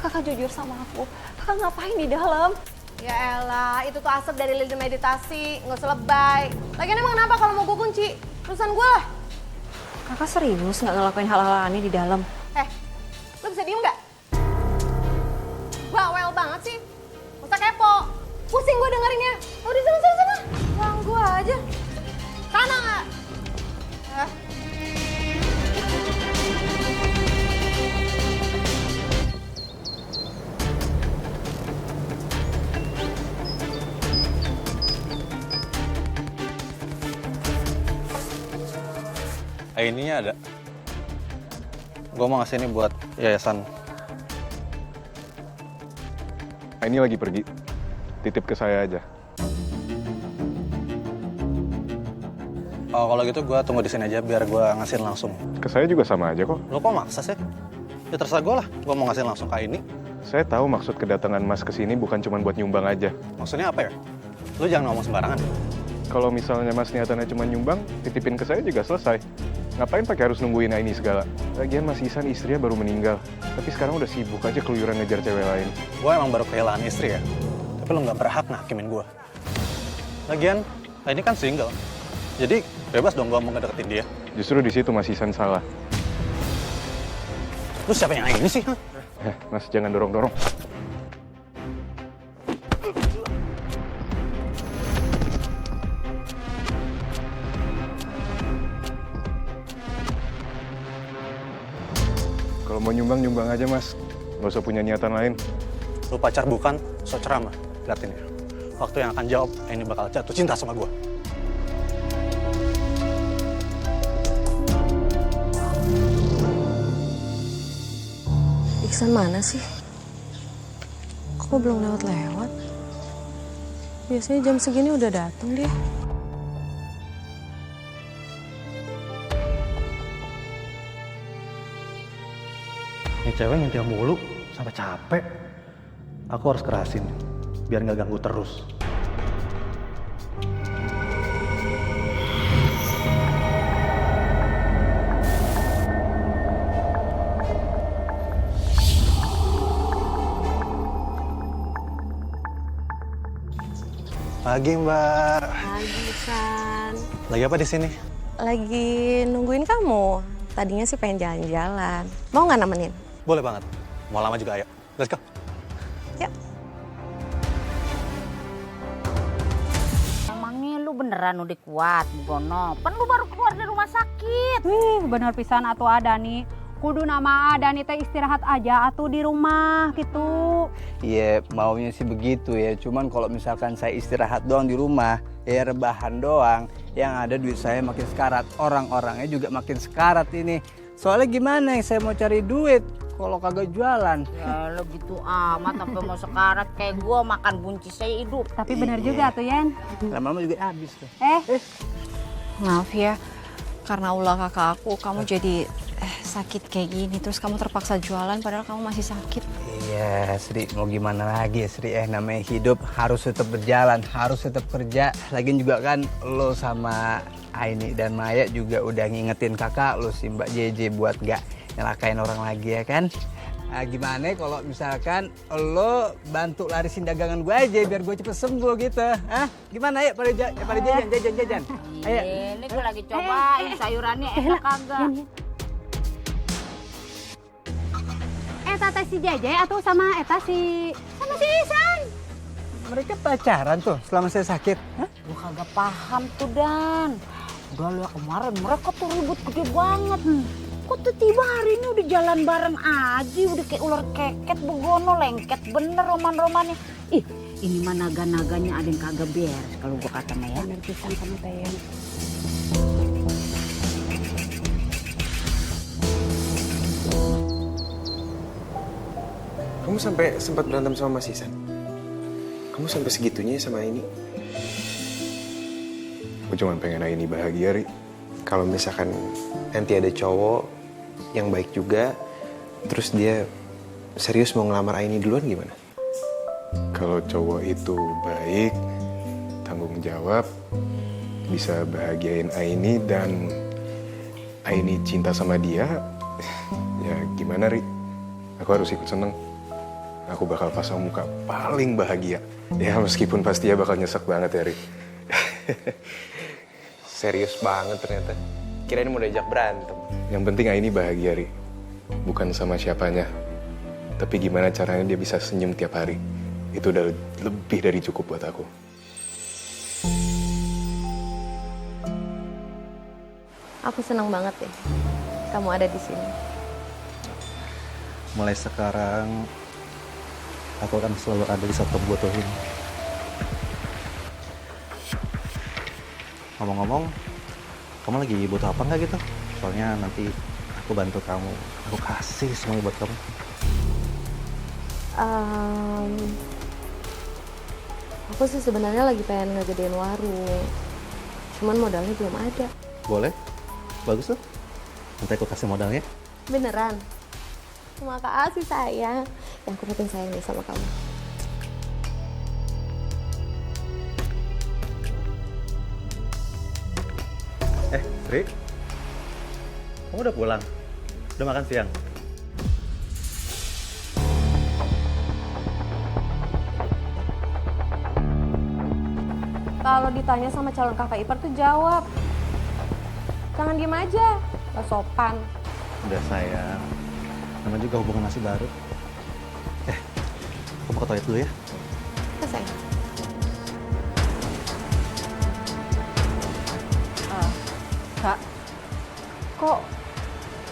Kakak jujur sama aku, kakak ngapain di dalam? Ya elah, itu tuh asap dari lilin meditasi, nggak usah lebay. Lagian emang kenapa kalau mau gue kunci? Urusan gue lah. Kakak serius nggak ngelakuin hal-hal aneh di dalam? Lo bisa diem nggak? Bawel banget sih. Gak usah kepo. Pusing gue dengerinnya. Udah sana. Ganggu aja. Sana nggak? Ininya ada. Gue mau ngasih ini buat yayasan. Ini lagi pergi. Titip ke saya aja. Oh, kalau gitu gue tunggu di sini aja biar gue ngasihin langsung. Ke saya juga sama aja kok. Lo kok maksa sih? Ya terserah gue lah. Gue mau ngasihin langsung ke ini. Saya tahu maksud kedatangan Mas ke sini bukan cuma buat nyumbang aja. Maksudnya apa ya? Lo jangan ngomong sembarangan. Kalau misalnya Mas niatannya cuma nyumbang, titipin ke saya juga selesai. Ngapain pakai harus nungguin ini segala? Lagian Mas Ihsan istrinya baru meninggal. Tapi sekarang udah sibuk aja keluyuran ngejar cewek lain. Gue emang baru kehilangan istri ya. Tapi lo nggak berhak ngakimin gue. Lagian, ini kan single. Jadi bebas dong gue mau ngedeketin dia. Justru di situ Mas Ihsan salah. Lu siapa yang ini sih? Mas jangan dorong-dorong. Kalau mau nyumbang aja Mas. Nggak usah punya niatan lain. Lu pacar bukan, so ceramah. Liatin ya. Waktu yang akan jawab, ini bakal jatuh cinta sama gue. Iksan mana sih? Kok belum lewat-lewat? Biasanya jam segini udah datang dia. Ini cewek nyentil mulu, sampai capek. Aku harus kerasin, biar nggak ganggu terus. Pagi Mbak. Pagi San. Lagi apa di sini? Lagi nungguin kamu. Tadinya sih pengen jalan-jalan. Mau nggak nemenin? Boleh banget. Mau lama juga ayo. Let's go. Yuk. Emangnya lu beneran udah kuat, Bono? Kan lu baru keluar dari rumah sakit. Bener pisan atuh Adani. Kudu nama Adani teh istirahat aja atuh di rumah gitu. Iya, maunya sih begitu ya. Cuman kalau misalkan saya istirahat doang di rumah, ya rebahan doang, yang ada duit saya makin sekarat. Orang-orangnya juga makin sekarat ini. Soalnya gimana saya mau cari duit kalau kagak jualan? Ya lo gitu amat sampai mau sekarat kayak gua makan buncis saya hidup. Tapi bener juga tuh Yen. Lama-lama juga habis tuh. Maaf ya, karena ulah kakak aku, kamu jadi sakit kayak gini. Terus kamu terpaksa jualan padahal kamu masih sakit. Iya Sri, mau gimana lagi ya Sri, namanya hidup harus tetap berjalan, harus tetap kerja. Lagian juga kan lo sama Aini dan Maya juga udah ngingetin kakak lo si Mbak JJ buat gak nyelakain orang lagi ya kan. Gimana kalau misalkan lo bantu larisin dagangan gue aja biar gue cepet sembuh gitu. Gimana ya pada jajan. Ayo. Ini gue lagi cobain sayurannya enak kagak. Eta teh si Jeje atau sama Eta si Ihsan? Mereka pacaran tuh selama saya sakit. Hah? Gue kagak paham tuh Dan. Udah liat kemarin mereka tuh ribut gede banget. Kok tiba-tiba hari ini udah jalan bareng aja, udah kayak ular keket begono, lengket bener roman-romannya. Ih, ini mah naga-naganya ada yang kagak beres kalau gue katanya ya. Bener pisan kamu teh. Kamu sampai sempat berantem sama Mas Ihsan? Kamu sampai segitunya sama ini? Aku cuma pengen Aini bahagia, Ri. Kalau misalkan nanti ada cowok yang baik juga, terus dia serius mau ngelamar Aini duluan gimana? Kalau cowok itu baik, tanggung jawab, bisa bahagiain Aini dan Aini cinta sama dia, ya gimana, Ri? Aku harus ikut seneng. Aku bakal pasang muka paling bahagia. Ya meskipun pasti ya bakal nyesek banget ya, Ri. Serius banget ternyata. Kirain mau diajak berantem. Yang penting Aini bahagia, Ri. Bukan sama siapanya. Tapi gimana caranya dia bisa senyum tiap hari. Itu udah lebih dari cukup buat aku. Aku senang banget deh kamu ada di sini. Mulai sekarang, aku akan selalu ada di saat kamu butuhin. Ngomong-ngomong, kamu lagi butuh apa nggak gitu? Soalnya nanti aku bantu kamu. Aku kasih semuanya buat kamu. Aku sih sebenarnya lagi pengen ngegedein warung. Cuman modalnya belum ada. Boleh? Bagus tuh. Nanti aku kasih modalnya. Beneran? Terima kasih sayang. Ya aku makin sayang nih sama kamu. Sri, kamu udah pulang? Udah makan siang? Kalau ditanya sama calon kakak ipar tuh jawab. Jangan diem aja, gak sopan. Udah sayang. Namanya juga hubungan masih baru. Kamu ke toilet dulu ya? Ya sayang. Kak, kok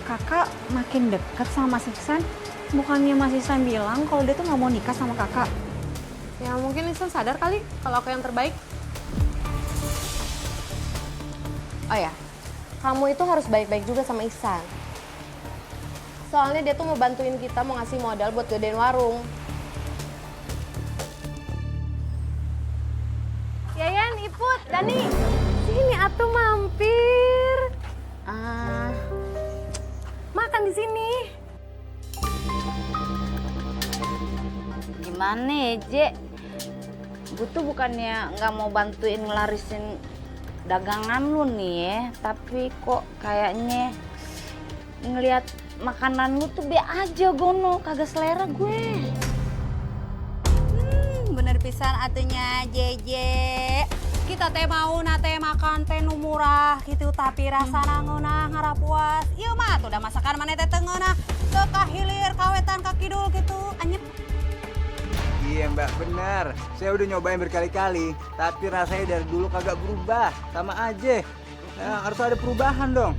kakak makin dekat sama Mas Ihsan? Bukannya Mas Ihsan bilang kalau dia tuh nggak mau nikah sama kakak? Ya mungkin Ihsan sadar kali kalau aku yang terbaik. Oh ya, kamu itu harus baik-baik juga sama Ihsan. Soalnya dia tuh mau bantuin kita, mau ngasih modal buat gedein warung. Yayan, Iput, Dani, sini atuh mampir. Makan di sini. Gimana Je? Gue tuh bukannya nggak mau bantuin ngelarisin dagangan lu nih ya, tapi kok kayaknya ngelihat makanan lu tuh be aja gono, kagak selera gue. Bener pisan atunya Jeje. Kita teh mau nate makan teh nu murah gitu tapi rasana ngeunah ngarap puas. Ieu mah tuh udah masakan maneh teh teu ngeunah teu kahilir kawetan ka kidul gitu. Anyep. Iya Mbak, benar. Saya udah nyobain berkali-kali, tapi rasanya dari dulu kagak berubah. Sama aja. Nah, harus ada perubahan dong.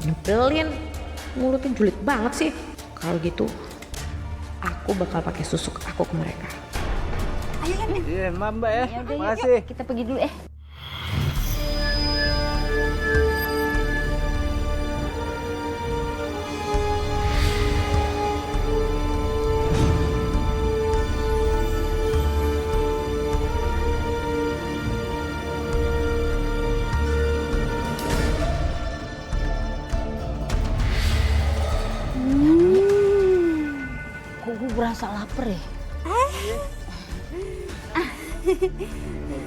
Nyebelin, mulutnya julid banget sih. Kalau gitu, aku bakal pakai susuk aku ke mereka. Ayo Yan. Iya, maaf Mbak ya. Yaudah, Makasih. yuk, kita pergi dulu Kok gue berasa lapar ya?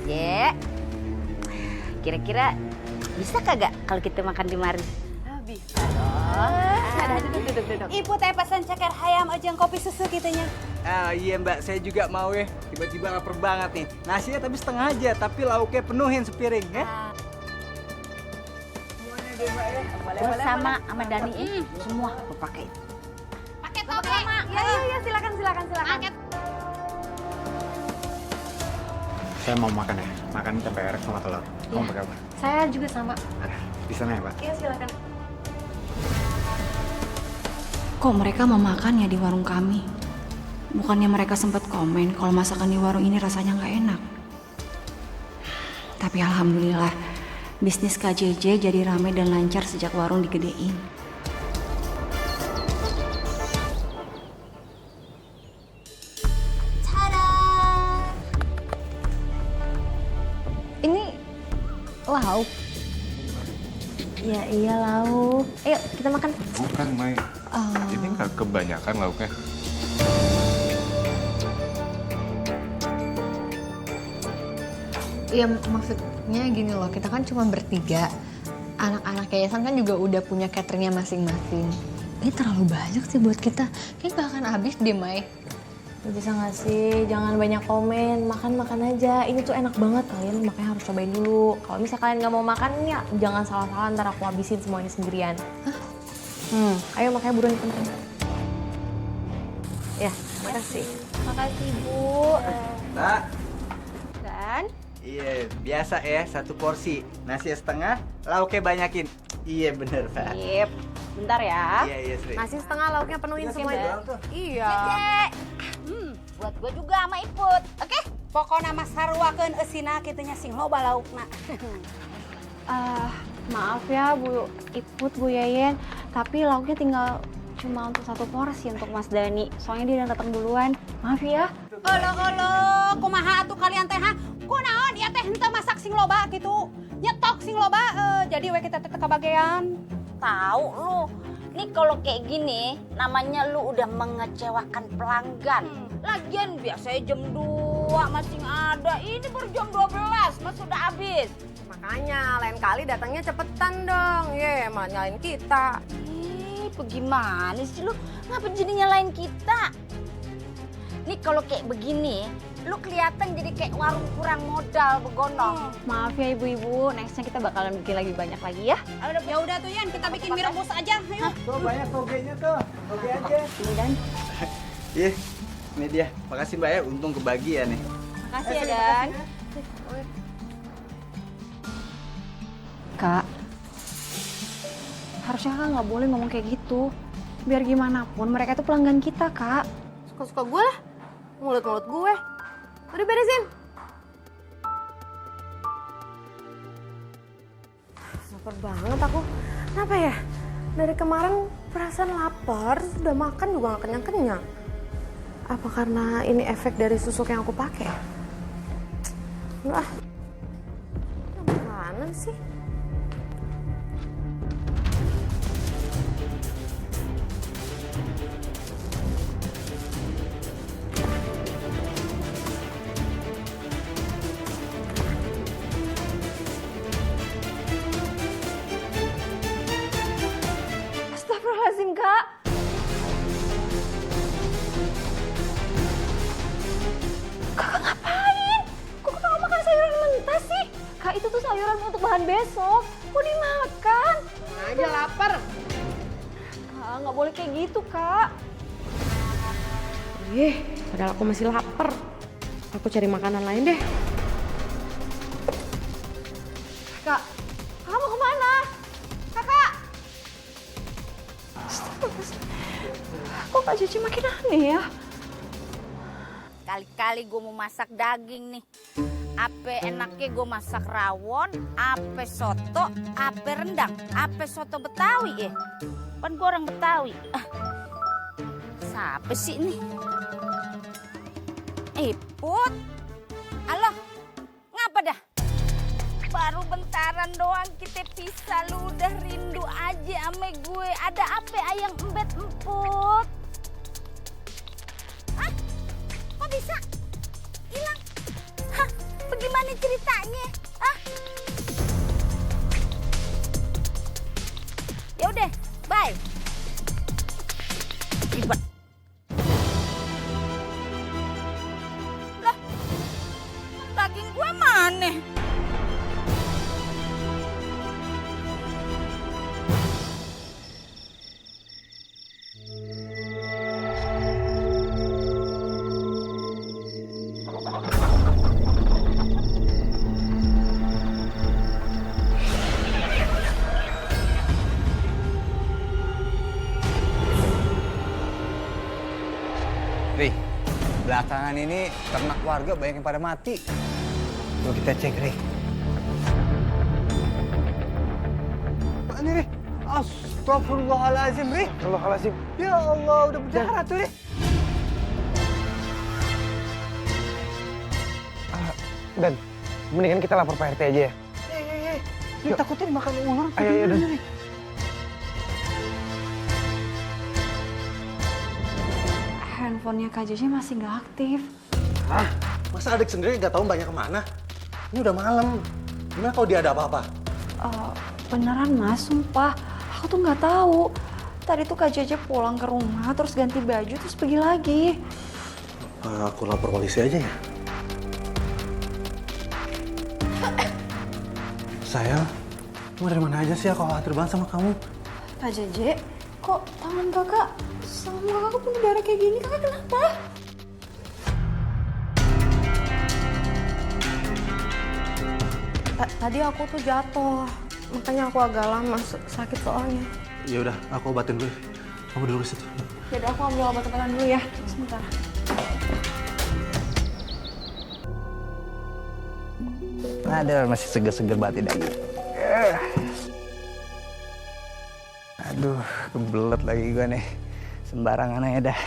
Je, kira-kira bisa kagak kalau kita makan di mari? Bisa dong. Duduk. Ibu teh pesen ceker ayam jeung kopi susu gitunya. Iya Mbak, saya juga mau ya. Tiba-tiba lapar banget nih. Nasinya tapi setengah aja, tapi lauknya penuhin sepiring ya. Sama Dani semua aku pakai. Pakai topping sama-sama. Iya, silakan. Saya mau makan ya. Makan tempe orek sama telur. Kamu pakai apa? Saya juga sama. Di sana ya, Pak. Iya, silakan. Kok mereka mau makan ya di warung kami? Bukannya mereka sempat komen kalau masakan di warung ini rasanya nggak enak. Tapi alhamdulillah, bisnis KJJ jadi ramai dan lancar sejak warung digedein. Ini lauk. Ya iya lauk. Ayo kita makan. Bukan, Mai. Ini nggak kebanyakan lauknya. Ya maksudnya gini loh, kita kan cuma bertiga. Anak-anak yayasan kan juga udah punya cateringnya masing-masing. Ini terlalu banyak sih buat kita. Kayaknya gak akan habis deh, Mai. Lu bisa gak sih? Jangan banyak komen. Makan-makan aja. Ini tuh enak banget. Kalian makanya harus cobain dulu. Kalau misal kalian gak mau makan, ya jangan salah-salah ntar aku habisin semuanya sendirian. Hah? Ayo makanya buruan ke tempat. Ya, makasih. Makasih, Bu. Mbak. Dan Iya, biasa ya, satu porsi. Nasi setengah, lauknya banyakin. Iya, bener, Pak. sip. Bentar ya. Iya, Sri. Nasi setengah lauknya penuhin semuanya. Iya. Buat gue juga sama Iput, oke? Pokoknya mas sarwakeun eusina kitunya sing loba laukna. Maaf ya Bu Iput, Bu Yayen. Tapi lauknya tinggal cuma untuk satu porsi untuk Mas Dani. Soalnya dia udah datang duluan. Maaf ya. Olo, kumaha atuh kalian teh ha? Kunaon ieu teh henteu masak sing loba kitu. Nyetok sing loba jadi we kita teh kebagian. Tahu lu, nih kalau kayak gini namanya lu udah mengecewakan pelanggan. Lagian biasanya jam 2 masih ada, ini baru jam 12 mas sudah habis. Makanya lain kali datangnya cepetan dong. Ye, malah nyalain kita. Bagaimana sih lu? Ngapa jadi nyalain kita? Nih kalau kayak begini, lu kelihatan jadi kayak warung kurang modal begonong. Maaf ya ibu-ibu, nextnya kita bakalan bikin lagi banyak lagi ya. Ya udah tuh Yan, kita bikin mie rebus aja, ayo. Tuh banyak togenya tuh, toge aja. Ini Dan. Iya, ini dia. Makasih Mbak ya, untung kebagian nih. Makasih ya Dan. Kak, harusnya Kak nggak boleh ngomong kayak gitu. Biar gimana pun mereka itu pelanggan kita, Kak. Suka-suka gue lah, mulut-mulut gue. Udah beresin. Lapar banget aku. Kenapa ya? Dari kemarin perasaan lapar, udah makan juga gak kenyang-kenyang. Apa karena ini efek dari susuk yang aku pakai? Wah, makanan sih. Astagfirullahaladzim, Kak. Kakak ngapain? Kok kakak makan sayuran mentah sih? Kak, itu tuh sayuran untuk bahan besok. Kok dimakan? Aja lapar. Kak, nggak boleh kayak gitu, Kak. Padahal aku masih lapar. Aku cari makanan lain deh. Kak, kakak mau kemana? Kakak! Kok Kak Cici makin aneh ya? Kali-kali gue mau masak daging nih. Ape enaknya gue masak rawon, ape soto, ape rendang, ape soto Betawi ya. Kan gue orang Betawi. Siapa sih ini? Iput? Aloh, ngapa dah? Baru bentaran doang kita pisah, lu udah rindu aja ame gue. Ada apa ayang embet emput? Hah? Kok bisa? Hilang? Hah? Bagaimana ceritanya? Hah? Ya udah, bye. Ribet. Lah, daging gue mana? belakangan ini ternak warga banyak yang pada mati. Coba kita cek, Ri. Ini, Ri. Astagfirullahaladzim, Ri. Astagfirullahaladzim. Ya Allah, udah berdarah tuh, Ri. Dan, mendingan kita lapor Pak RT aja ya. Ini takutnya dimakan ular. Ayo, Dan. Handphonenya Kak JJ masih nggak aktif. Hah? Masa adik sendiri nggak tahu banyak kemana? Ini udah malam. Gimana kalau dia ada apa-apa? Beneran Mas, sumpah. Aku tuh nggak tahu. Tadi tuh Kak JJ pulang ke rumah, terus ganti baju, terus pergi lagi. Aku lapor polisi aja ya. Sayang, kamu dari mana aja sih? Aku khawatir banget sama kamu. Kak JJ, kok tangan kakak sama muka kakak punya darah kayak gini? Kakak kenapa? Tadi aku tuh jatuh, makanya aku agak lama sakit soalnya. Ya udah, aku obatin dulu. Kamu dulu ke situ. Yaudah, aku ambil obat-obatan dulu ya. Sebentar. Ada masih seger-seger banget daging. Aduh, kebelet lagi gue nih. Sembarangan aja dah.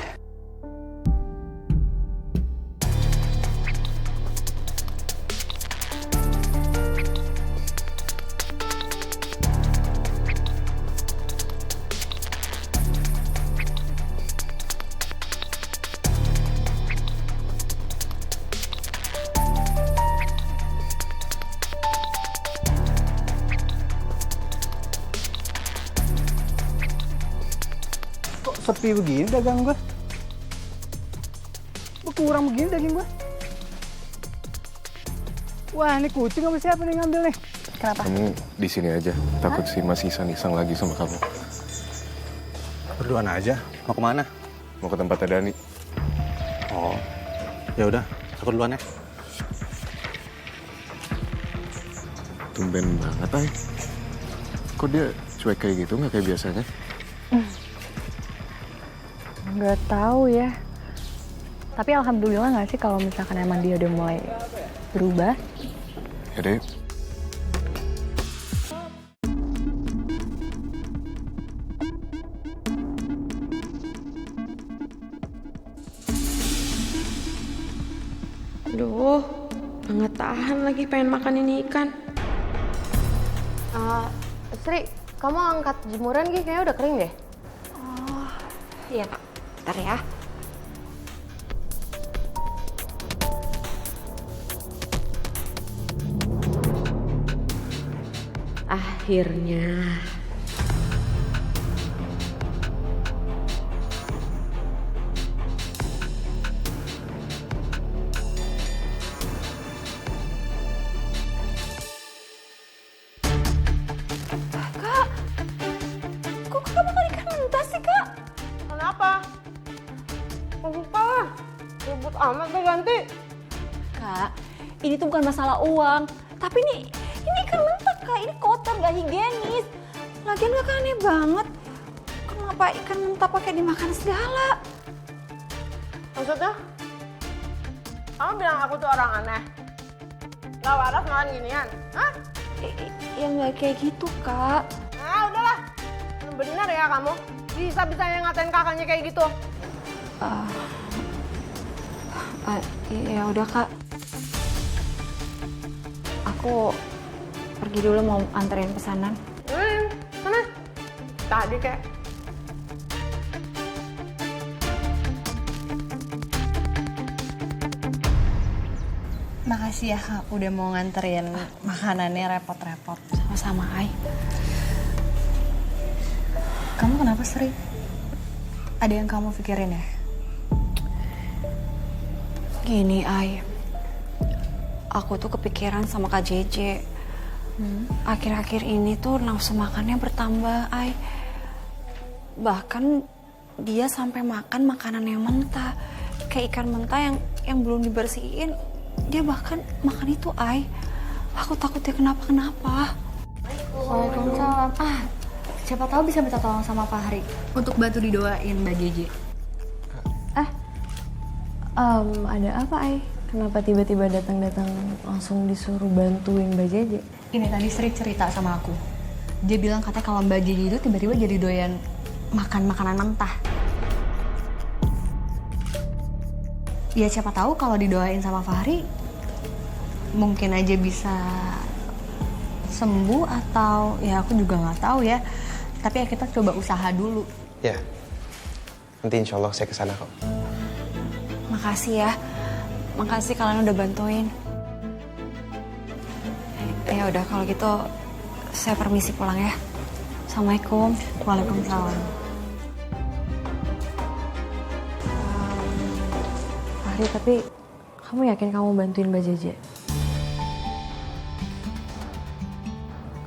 Sepi begini dagang gue. Kurang begini daging gue. Wah, ini kucing sama siapa nih ngambil nih? Kenapa? Kamu di sini aja. Takut si Mas Ihsan iseng lagi sama kamu. Berduaan aja. Mau kemana? Mau ke tempatnya Dani. Oh, ya udah. Aku duluan ya. Tumben banget, Ay. Kok dia cuek kayak gitu, nggak kayak biasanya? Nggak tahu ya. Tapi alhamdulillah nggak sih kalau misalkan emang dia udah mulai berubah. Yaudah, yuk. Aduh, nggak tahan lagi pengen makan ini ikan. Sri, kamu angkat jemuran Gi, kayaknya udah kering deh. Iya, Kak. Bentar ya. Akhirnya. Kak, kok kakak makan ikan mentah sih, Kak? Kenapa? Lupa lah. Ribut amat tuh ganti. Kak, ini tuh bukan masalah uang. Tapi ini ikan mentah, Kak. Ini kotor, gak higienis. Lagian kakak aneh banget. Kenapa ikan mentah pakai dimakan segala? Maksudnya? Kamu bilang aku tuh orang aneh? Gak waras makan ginian? Hah? Ya nggak kayak gitu, Kak. Nah, udahlah. Bener ya kamu? Bisa-bisanya ngatain kakaknya kayak gitu. Ya udah, Kak. Aku pergi dulu mau anterin pesanan. Sana. Tadi kayak. Makasih ya Kak, udah mau nganterin makanannya repot-repot. Sama-sama, Ai. Kamu kenapa Sri? Ada yang kamu pikirin ya? Gini, Ai. Aku tuh kepikiran sama Kak JJ. Akhir-akhir ini tuh nafsu makannya bertambah, Ai. Bahkan dia sampai makan makanan yang mentah. Kayak ikan mentah yang belum dibersihin. Dia bahkan makan itu, Ai. Aku takut dia kenapa-kenapa. Waalaikumsalam. Siapa tahu bisa minta tolong sama Pak Hari untuk bantu didoain Mbak JJ. Ada apa, Ai? Kenapa tiba-tiba datang-datang langsung disuruh bantuin Mbak Jeje? Ini tadi Sri cerita sama aku. Dia bilang katanya kalau Mbak Jeje itu tiba-tiba jadi doyan makan makanan mentah. Ya siapa tahu kalau didoain sama Fahri mungkin aja bisa sembuh atau ya aku juga nggak tahu ya. Tapi ya kita coba usaha dulu. Ya, nanti insya Allah saya kesana kok. Makasih ya. Makasih kalian udah bantuin. Ya udah kalau gitu saya permisi pulang ya. Assalamualaikum. Waalaikumsalam. Fahri, tapi kamu yakin kamu bantuin Mbak Jeje?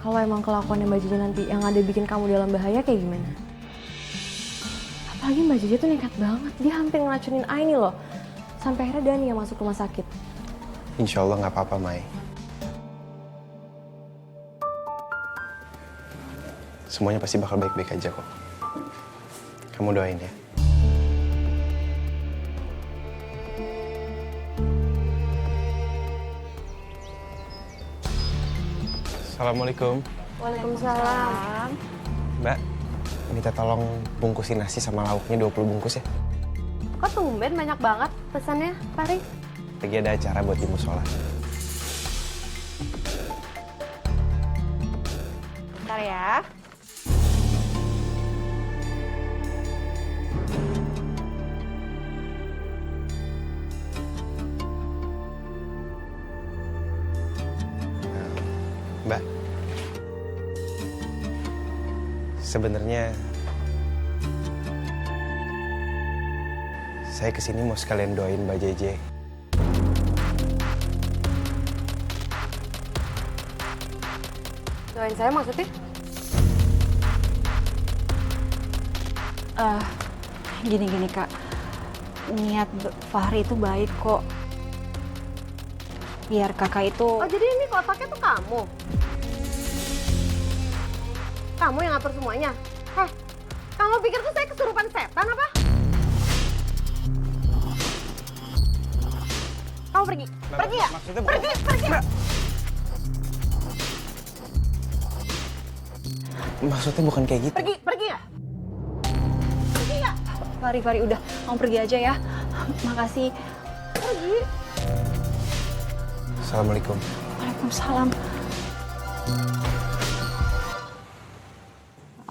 Kalau emang kelakuannya Mbak Jeje nanti yang ada bikin kamu dalam bahaya kayak gimana? Apalagi Mbak Jeje tuh nekat banget. Dia hampir ngeracunin Aini loh. Sampai akhirnya Dani yang masuk rumah sakit. Insya Allah nggak apa-apa, Mai. Semuanya pasti bakal baik-baik aja kok. Kamu doain ya. Assalamualaikum. Waalaikumsalam. Mbak, minta tolong bungkusin nasi sama lauknya 20 bungkus ya. Kok tumben banyak banget pesannya, Fahri? Lagi ada acara buat di musola. Bentar ya. Mbak, sebenarnya saya kesini mau sekalian doain Mbak Jeje. Doain saya maksudnya? Gini Kak, niat Fahri itu baik kok. Biar kakak itu... Oh jadi ini kotaknya tuh kamu? Kamu yang ngatur semuanya? Heh, kamu pikir tuh saya kesurupan setan apa? Kamu pergi, pergi ya? Pergi. Maksudnya bukan kayak gitu. Pergi ya? Pergi ya? Fahri udah, kamu pergi aja ya. Makasih. Pergi. Assalamualaikum. Waalaikumsalam.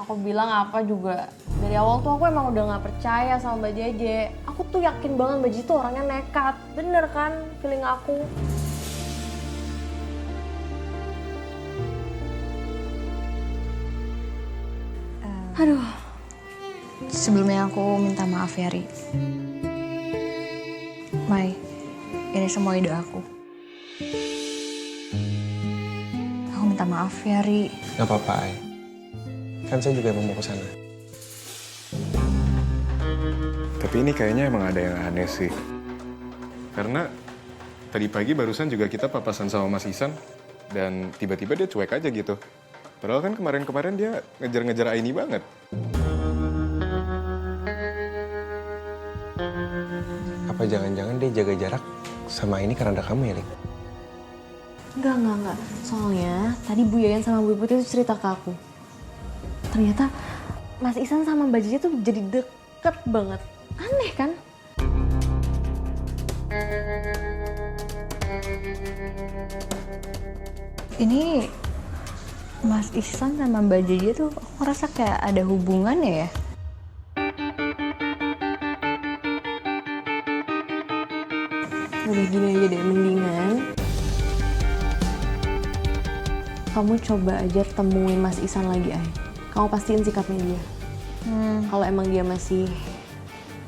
Aku bilang apa juga. Dari awal tuh aku emang udah gak percaya sama Mbak Jeje. Aku tuh yakin banget Mbak Jeje tuh orangnya nekat. Bener kan feeling aku? Aduh. Sebelumnya aku minta maaf ya, Ri. Mai, ini semua ide aku. Aku minta maaf ya, Ri. Gak apa-apa, Ai. Kan saya juga mau ke sana. Tapi ini kayaknya emang ada yang aneh sih. Karena tadi pagi barusan juga kita papasan sama Mas Isan. Dan tiba-tiba dia cuek aja gitu. Padahal kan kemarin-kemarin dia ngejar-ngejar Aini banget. Apa jangan-jangan dia jaga jarak sama ini karena ada kamu ya, Lik? Enggak. Soalnya tadi Bu Yayan sama Bu Putih itu cerita ke aku. Ternyata Mas Isan sama Mbak Jeje tuh jadi deket banget. Aneh kan? Ini Mas Ihsan sama Mbak Jeje tuh aku ngerasa kayak ada hubungannya ya. Udah gini aja deh, mendingan kamu coba aja temuin Mas Ihsan lagi, Ay. Kamu pastiin sikapnya dia. Kalau emang dia masih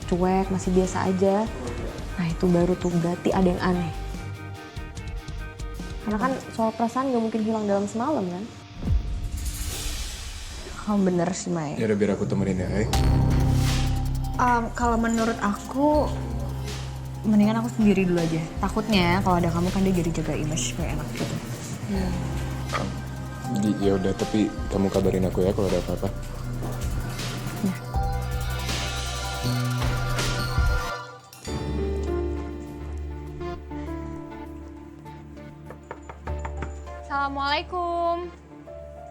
cuek, masih biasa aja, nah itu baru tuh berarti ada yang aneh. Karena kan soal perasaan gak mungkin hilang dalam semalam kan? Kamu bener sih, Mai. Ya udah biar aku temenin ya, Ai. Kalau menurut aku, mendingan aku sendiri dulu aja. Takutnya kalau ada kamu kan dia jadi jaga image kayak enak gitu. Ya udah, tapi kamu kabarin aku ya kalau ada apa-apa. Assalamualaikum.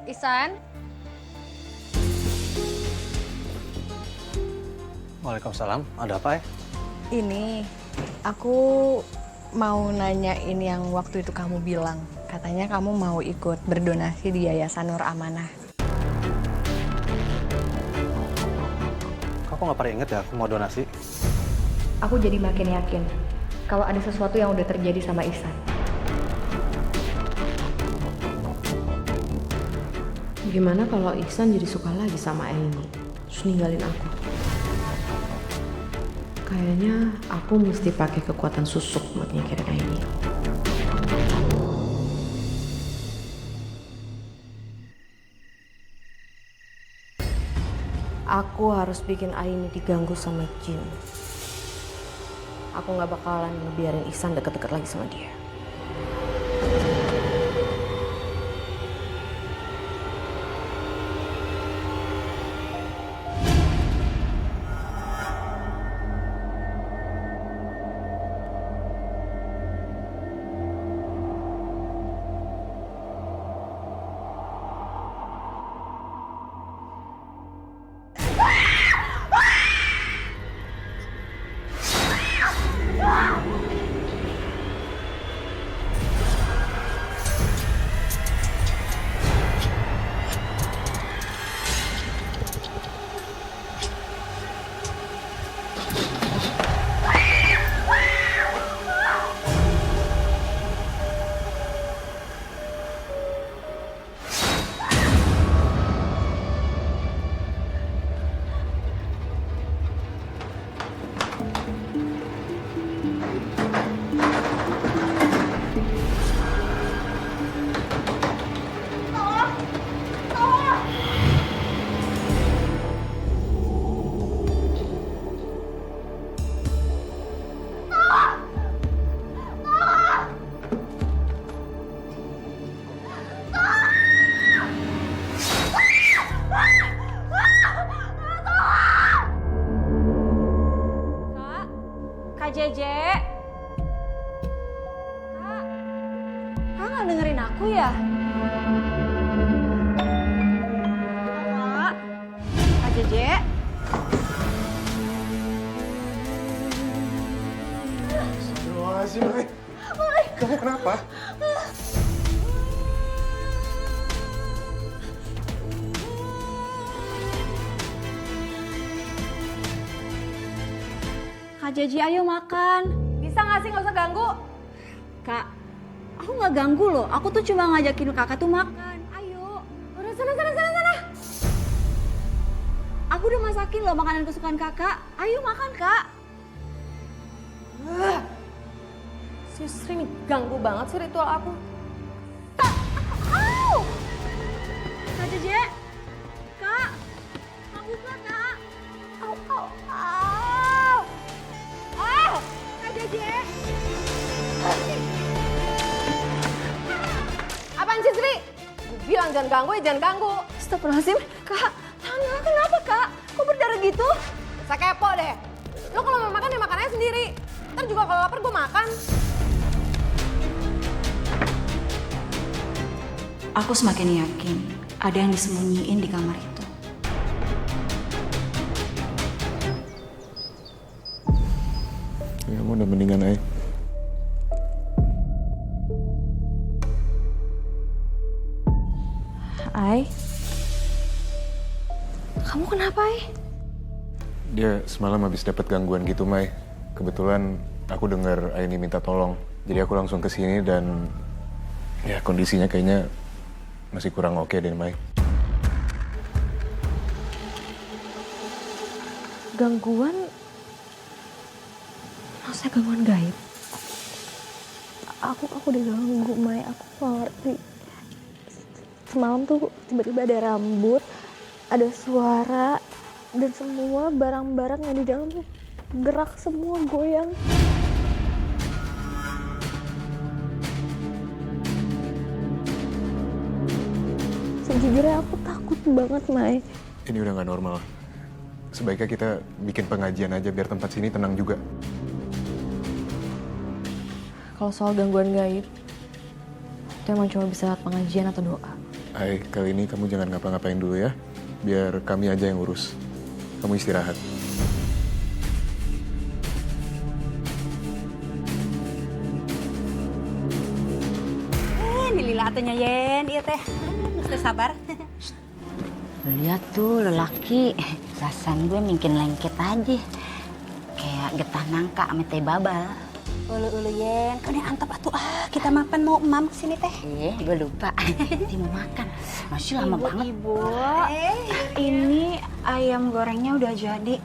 Ihsan? Waalaikumsalam. Ada apa ya? Ini, aku mau nanyain yang waktu itu kamu bilang. Katanya kamu mau ikut berdonasi di Yayasan Nur Amanah. Kok nggak pernah inget ya aku mau donasi? Aku jadi makin yakin kalau ada sesuatu yang udah terjadi sama Ihsan. Gimana kalau Ihsan jadi suka lagi sama Aini, terus ninggalin aku? Kayaknya aku mesti pakai kekuatan susuk buat nyingkirin Aini. Aku harus bikin Aini diganggu sama jin. Aku gak bakalan ngebiarin Ihsan deket-deket lagi sama dia. Kak Jeje. Kak nggak dengerin aku ya? Kak Jeje. Astagfirullahaladzim, Mai. Kamu kenapa? Kak Jeje, ayo makan. Bisa nggak sih nggak usah ganggu? Kak, aku nggak ganggu loh. Aku tuh cuma ngajakin kakak tuh makan. Ayo. Udah sana. Aku udah masakin loh makanan kesukaan kakak. Ayo makan, Kak. Si Sri nih ganggu banget sih ritual aku. Kak Jeje. Kak. Kak buka, Kak. Kak Jeje. Apaan sih Sri? Gue bilang jangan ganggu ya jangan ganggu. Astagfirullahaladzim. Kak, tangan kakak kenapa, Kak? Kok berdarah gitu? Saya kepo deh. Lo kalau mau makan ya makan aja sendiri. Ntar juga kalau lapar gue makan. Aku semakin yakin ada yang disembunyiin di kamar itu. Kamu udah mendingan, Ai. Ai, kamu kenapa, Ai? Dia semalam habis dapat gangguan gitu, Mai. Kebetulan aku dengar Aini minta tolong. Jadi aku langsung ke sini dan ya kondisinya kayaknya masih kurang oke deh, Mai. Gangguan? Maksudnya gangguan gaib? Aku diganggu, Mai. Aku nggak ngerti. Semalam tuh tiba-tiba ada rambut, ada suara, dan semua barang-barang yang di dalam tuh gerak semua, goyang. Sejujurnya aku takut banget, Mai. Ini udah nggak normal. Sebaiknya kita bikin pengajian aja biar tempat sini tenang juga. Kalau soal gangguan gaib, itu emang cuma bisa lewat pengajian atau doa. Ai, kali ini kamu jangan ngapa-ngapain dulu ya. Biar kami aja yang urus. Kamu istirahat. Ini lila atunya Yen, iya teh. Mesti sabar. Lihat tuh lelaki, rasan gue mungkin lengket aja. Kayak getah nangka ame teh babal. Ulu Yen, kau ini antap atuh kita makan mau emam kesini teh. Gue lupa. Dia mau makan. Masih lama banget. Ibu, ini ayam gorengnya udah jadi.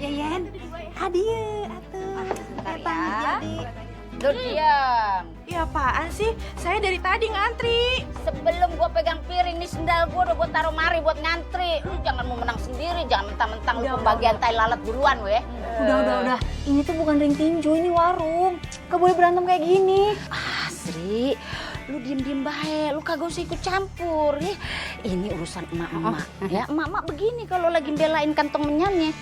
Ya Yen, hadiah atuh. Bentar ya. Lu diam. Ya apaan sih? Saya dari tadi ngantri. Sebelum gue pegang piring nih sendal gue udah gue taruh mari buat ngantri. Lu jangan mau menang sendiri, jangan mentang-mentang lu pembagian tai lalat duluan weh. Udah. Ini tuh bukan ring tinju, ini warung. Gak boleh berantem kayak gini. Sri, lu diem-diem baik, lu kagak usah ikut campur ya. Ini urusan emak-emak. Ya, emak-emak begini kalau lagi belain kantong menyanyi.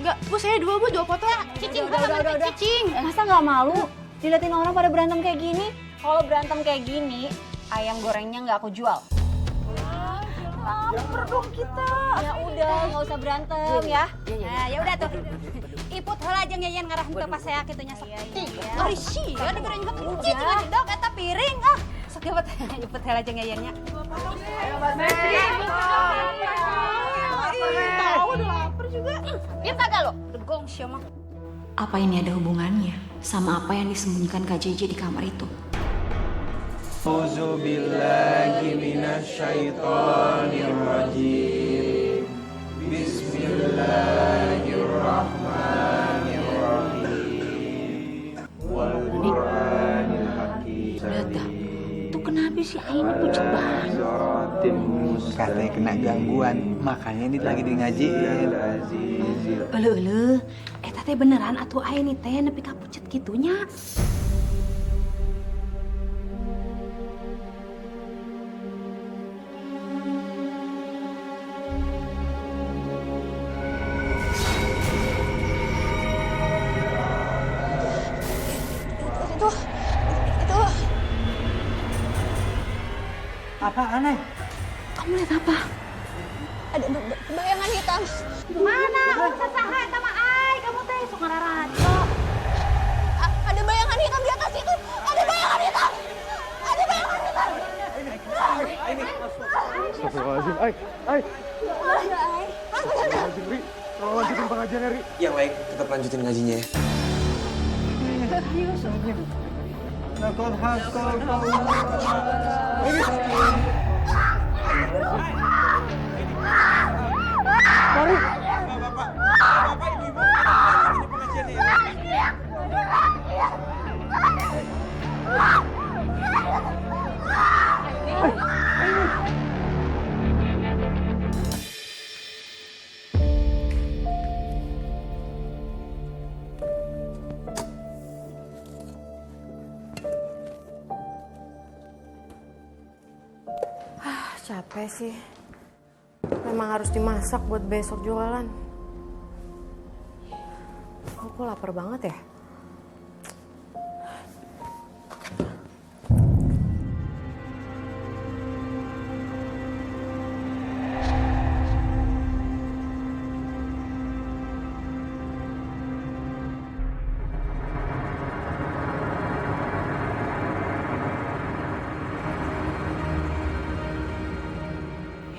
Enggak, Bu, saya dua potong. Cicing, Udah. cicing. Masa nggak malu diliatin orang pada berantem kayak gini? Kalau berantem kayak gini, ayam gorengnya nggak aku jual. Lapar dong kita. Ya udah, nggak usah berantem ya. Nah, ya udah tuh. Iput heula jeung Yeyen ngarah henteu pas saya kitu nya sok. Ari sia di goreng kenci cenah dok eta piring ah. Sok iput heula jeung Yeyen nya. Tahu udah lapar juga. Dia kagak lo, degong sia mah. Apa ini ada hubungannya sama apa yang disembunyikan Kak JJ di kamar itu? Auzubillahi minasyaitonirrajim. Bismillahirrahmanirrahim. Wal Qur'anil Hakim. Lihat tuh kenapa sih Aini pucat banget? Katanya kena gangguan, makanya ini lagi di ngajiin. Elu, eta teh beneran atuh Aini teh nepi ka pucet gitunya. Itu. Apa aneh? Kamu lihat apa? Ada bayangan hitam. Mana? Urusah saha eta mah ai, kamu teh sok ngararaco. Ada bayangan hitam di atas itu. Ada bayangan hitam. Astagfirullahaladzim, Ai. Astagfirullahaladzim, Ri. Tolong lanjutin pengajiannya, Ri. Yang baik, tetap lanjutin ngajinya ya. Capek sih. Memang harus dimasak buat besok jualan. Aku lapar banget ya.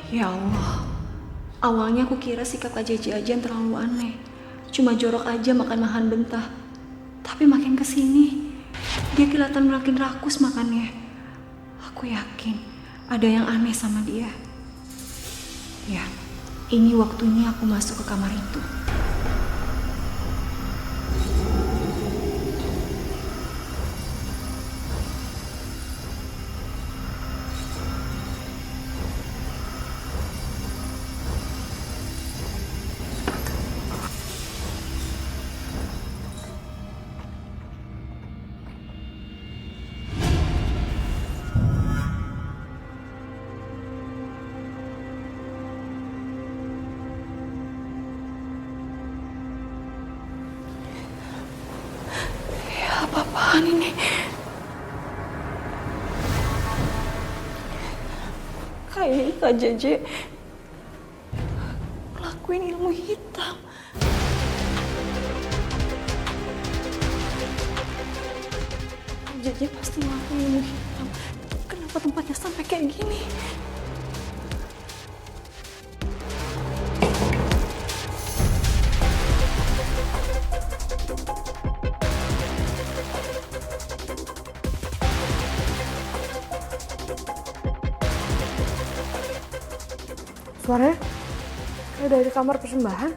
Ya Allah, awalnya aku kira sikap Kak JJ aja yang terlalu aneh. Cuma jorok aja makan-makan bentah. Tapi makin kesini, dia kelihatan makin rakus makannya. Aku yakin ada yang aneh sama dia. Ya, ini waktunya aku masuk ke kamar itu. Apaan ini? Kayaknya Kak JJ ngelakuin ilmu hitam. Kak JJ pasti ngelakuin ilmu hitam. Kenapa tempatnya sampai kayak gini? Suaranya kayak dari kamar persembahan.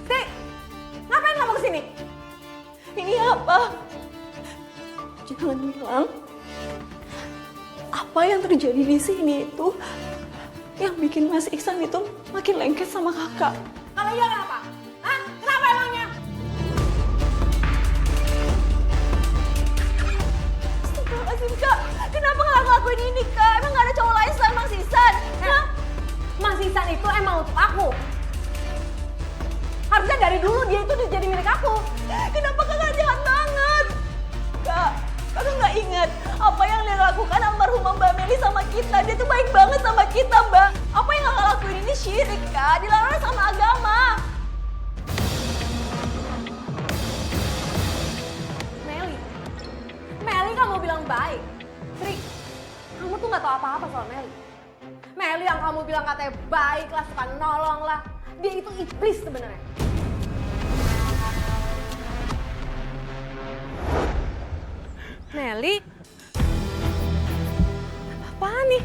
Sri, ngapain kamu kesini? Ini apa? Jangan bilang apa yang terjadi di sini itu yang bikin Mas Iksan itu makin lengket sama kakak. Kalau iya kenapa? Hah? Kenapa emangnya? Astagfirullahaladzim Kak, kenapa nggak ngelakuin ini Kak? Emang gak ada cowok lain selain Mas Iksan? Hah? Mas Iksan itu emang untuk aku. Harusnya dari dulu dia itu jadi milik aku. Kenapa kakak jahat banget? Kak, kakak nggak ingat apa yang dia lakukan almarhumah Mbak Meli sama kita. Dia tuh baik banget sama kita, Mbak. Apa yang kakak lakuin ini syirik, Kak. Dilarang sama agama. Meli kamu bilang baik. Sri, kamu tuh gak tahu apa-apa soal Meli. Meli yang kamu bilang katanya baik lah, suka nolong lah. Dia itu iblis sebenarnya. Meli? Apaan nih?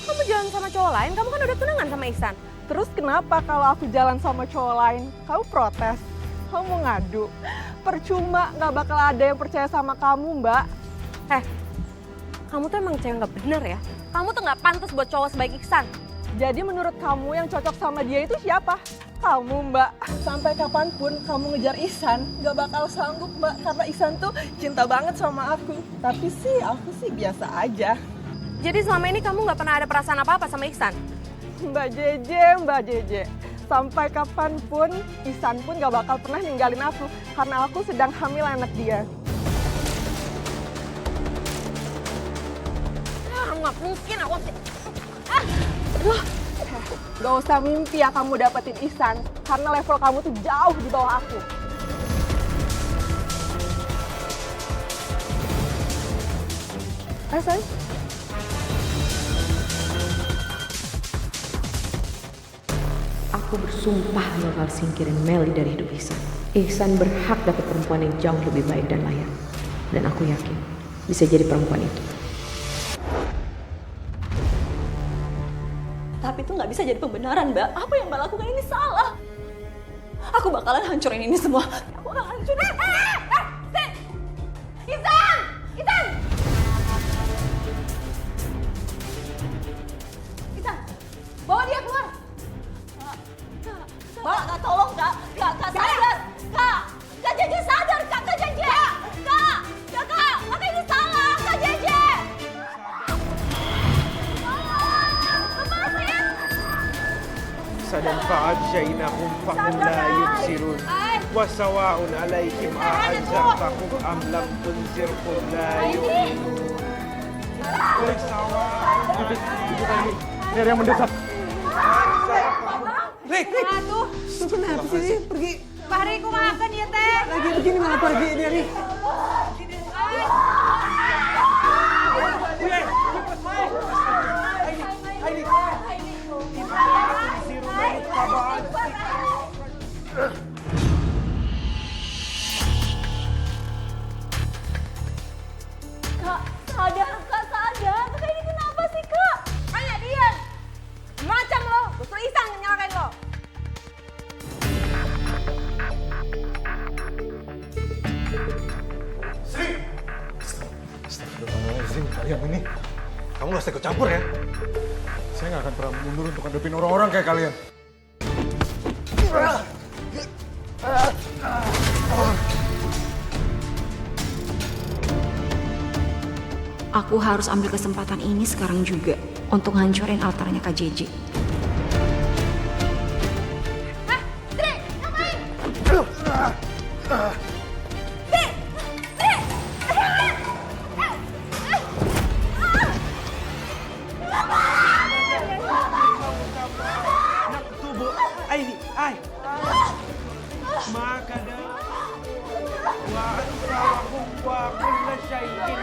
Kamu jalan sama cowok lain? Kamu kan udah tunangan sama Ihsan. Terus kenapa kalau aku jalan sama cowok lain, kamu protes? Kamu mau ngadu? Percuma, nggak bakal ada yang percaya sama kamu, Mbak. Kamu tuh emang cewek nggak bener ya? Kamu tuh nggak pantas buat cowok sebaik Ihsan. Jadi menurut kamu yang cocok sama dia itu siapa? Kamu, Mbak. Sampai kapanpun kamu ngejar Ihsan, nggak bakal sanggup, Mbak. Karena Ihsan tuh cinta banget sama aku. Tapi sih, aku sih biasa aja. Jadi selama ini kamu nggak pernah ada perasaan apa-apa sama Ihsan? Mbak JJ. Sampai kapanpun, Ihsan pun gak bakal pernah ninggalin aku. Karena aku sedang hamil anak dia. Nggak mungkin aku sih. Gak usah mimpi ya kamu dapetin Ihsan. Karena level kamu tuh jauh di bawah aku. Sayang. Aku bersumpah bakal singkirin Meli dari hidup Ihsan. Ihsan berhak dapat perempuan yang jauh lebih baik dan layak. Dan aku yakin bisa jadi perempuan itu. Tapi itu nggak bisa jadi pembenaran, Mbak. Apa yang Mbak lakukan ini salah. Aku bakalan hancurin ini semua. Aku akan hancurin. Ihsan! Ihsan! Ihsan! Bawa dia keluar! Kak, tolong Kak. Kak sadar. Kak JJ sadar, Kak JJ. Kak, Kak ini salah, Kak JJ. Sadan fa'adjainahum fahum la yubsirun wa sawa'un 'alaihim a'anzartahum am lam tunzirhum la yu'minun. Wa sawa'un. Ini ada yang mendesak. Rik! Aduh. Tuh kenapa sih dia pergi? Pari, kumakan dia teh. Lagi begini malah pergi dia, Rik. Kak, sadar. Kak, ini kenapa sih, Kak? Tanya dia. Macam lo, justru Ihsan nyalakan lo. Astagfirullahaladzim, kalian ini. Kamu gak usah ikut campur ya. Saya gak akan pernah mundur untuk ngadepin orang-orang kayak kalian. Aku harus ambil kesempatan ini sekarang juga untuk hancurin altarnya Kak JJ. Aini, ai. Maka dah. Wa asrahum wa kulla syai'in.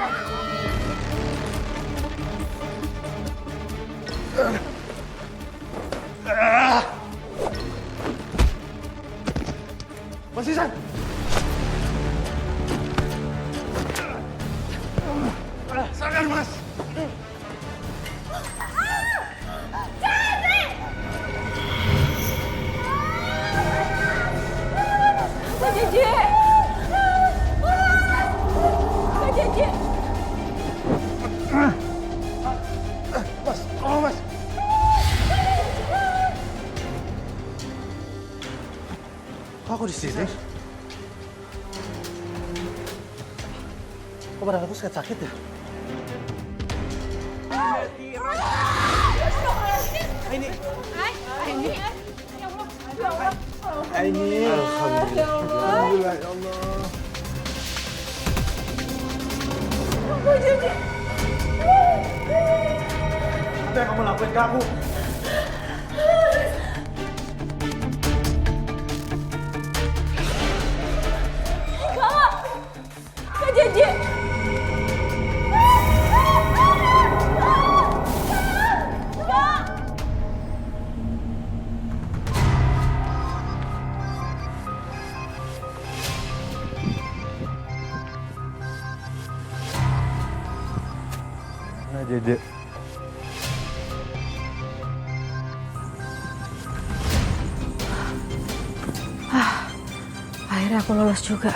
Mas Ihsan! Sadar, Mas! Kak Jeje! Kak Jeje! Mas, tolong Mas! Kok aku di sini? Kok badan aku sakit ya? Aini. Aini. Aini. Alhamdulillah ya Allah. Kak Jeje! Apa yang kamu lakuin ke aku? Kak Jeje! Nah, Jeje. Akhirnya aku lolos juga.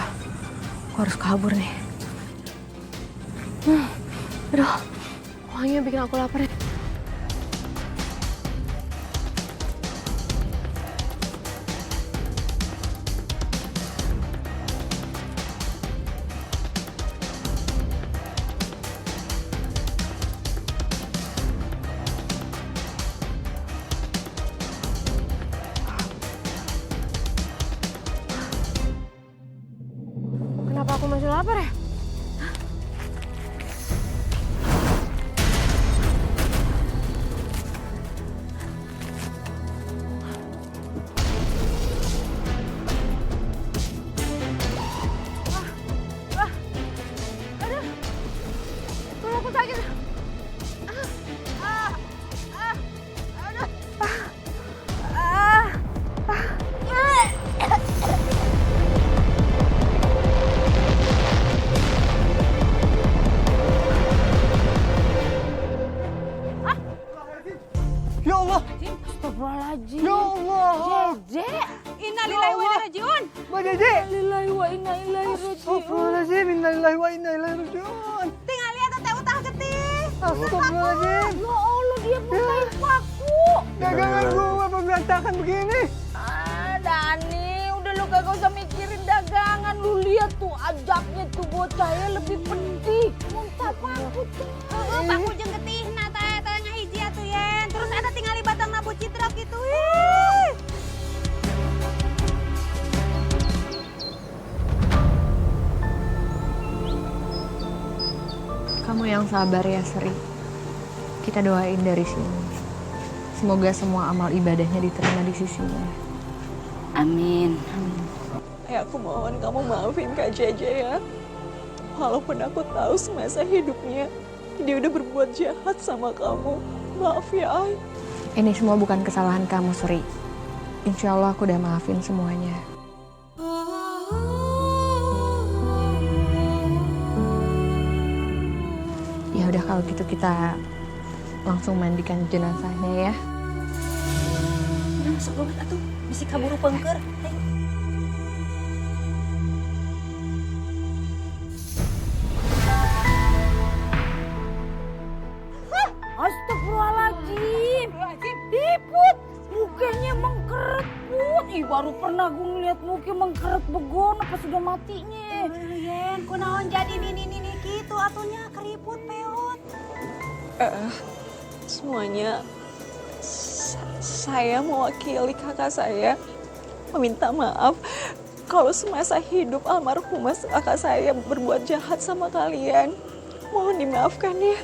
Aku harus kabur nih. Aduh, wanginya bikin aku lapar ya. Kenapa aku masih lapar ya? Aduh, perut aku sakit. Ya Allah. Astagfirullahaladzim. Ya Allah. Jeje! Innalillahi wa inna ilaihi raji'un. Mbak Jeje. Innalillahi wa inna ilaihi raji'un. Astagfirullahaladzim. Innalillahi wa inna ilaihi raji'un. Tinggal lihat teh utah getih. Astagfirullahaladzim. Ya Allah, dia bukain paku. Dagangan gua berantakan begini. Dani, udah lu kagak usah mikirin dagangan. Lu lihat tuh ajaknya tuh bocahnya lebih penting. Muntah paku tuh. Paku jeung getihna teh ngahiji atuh yen. Terus eta tinggal di batang nabu citrak gitu. Kamu yang sabar ya, Sri. Kita doain dari sini. Semoga semua amal ibadahnya diterima di sisinya. Amin. Aku mohon kamu maafin Kak Jeje ya. Walaupun aku tahu semasa hidupnya dia udah berbuat jahat sama kamu. Maaf ya, Ay. Ini semua bukan kesalahan kamu, Sri. Insya Allah aku udah maafin semuanya. Ya udah kalau gitu kita langsung mandikan jenazahnya ya. Udah masuk banget atuh. Mesti kaburu pengker. Astagfirullahaladzim. Iput, mukanya mengkeret, Put. Ih, baru pernah gue ngeliat muka mengkeret begono pas sudah matinya. Yen, kunaon jadi nini gitu atunya keriput peot. Semuanya saya mewakili kakak saya meminta maaf kalau semasa hidup almarhumah kakak saya berbuat jahat sama kalian. Mohon dimaafkan ya.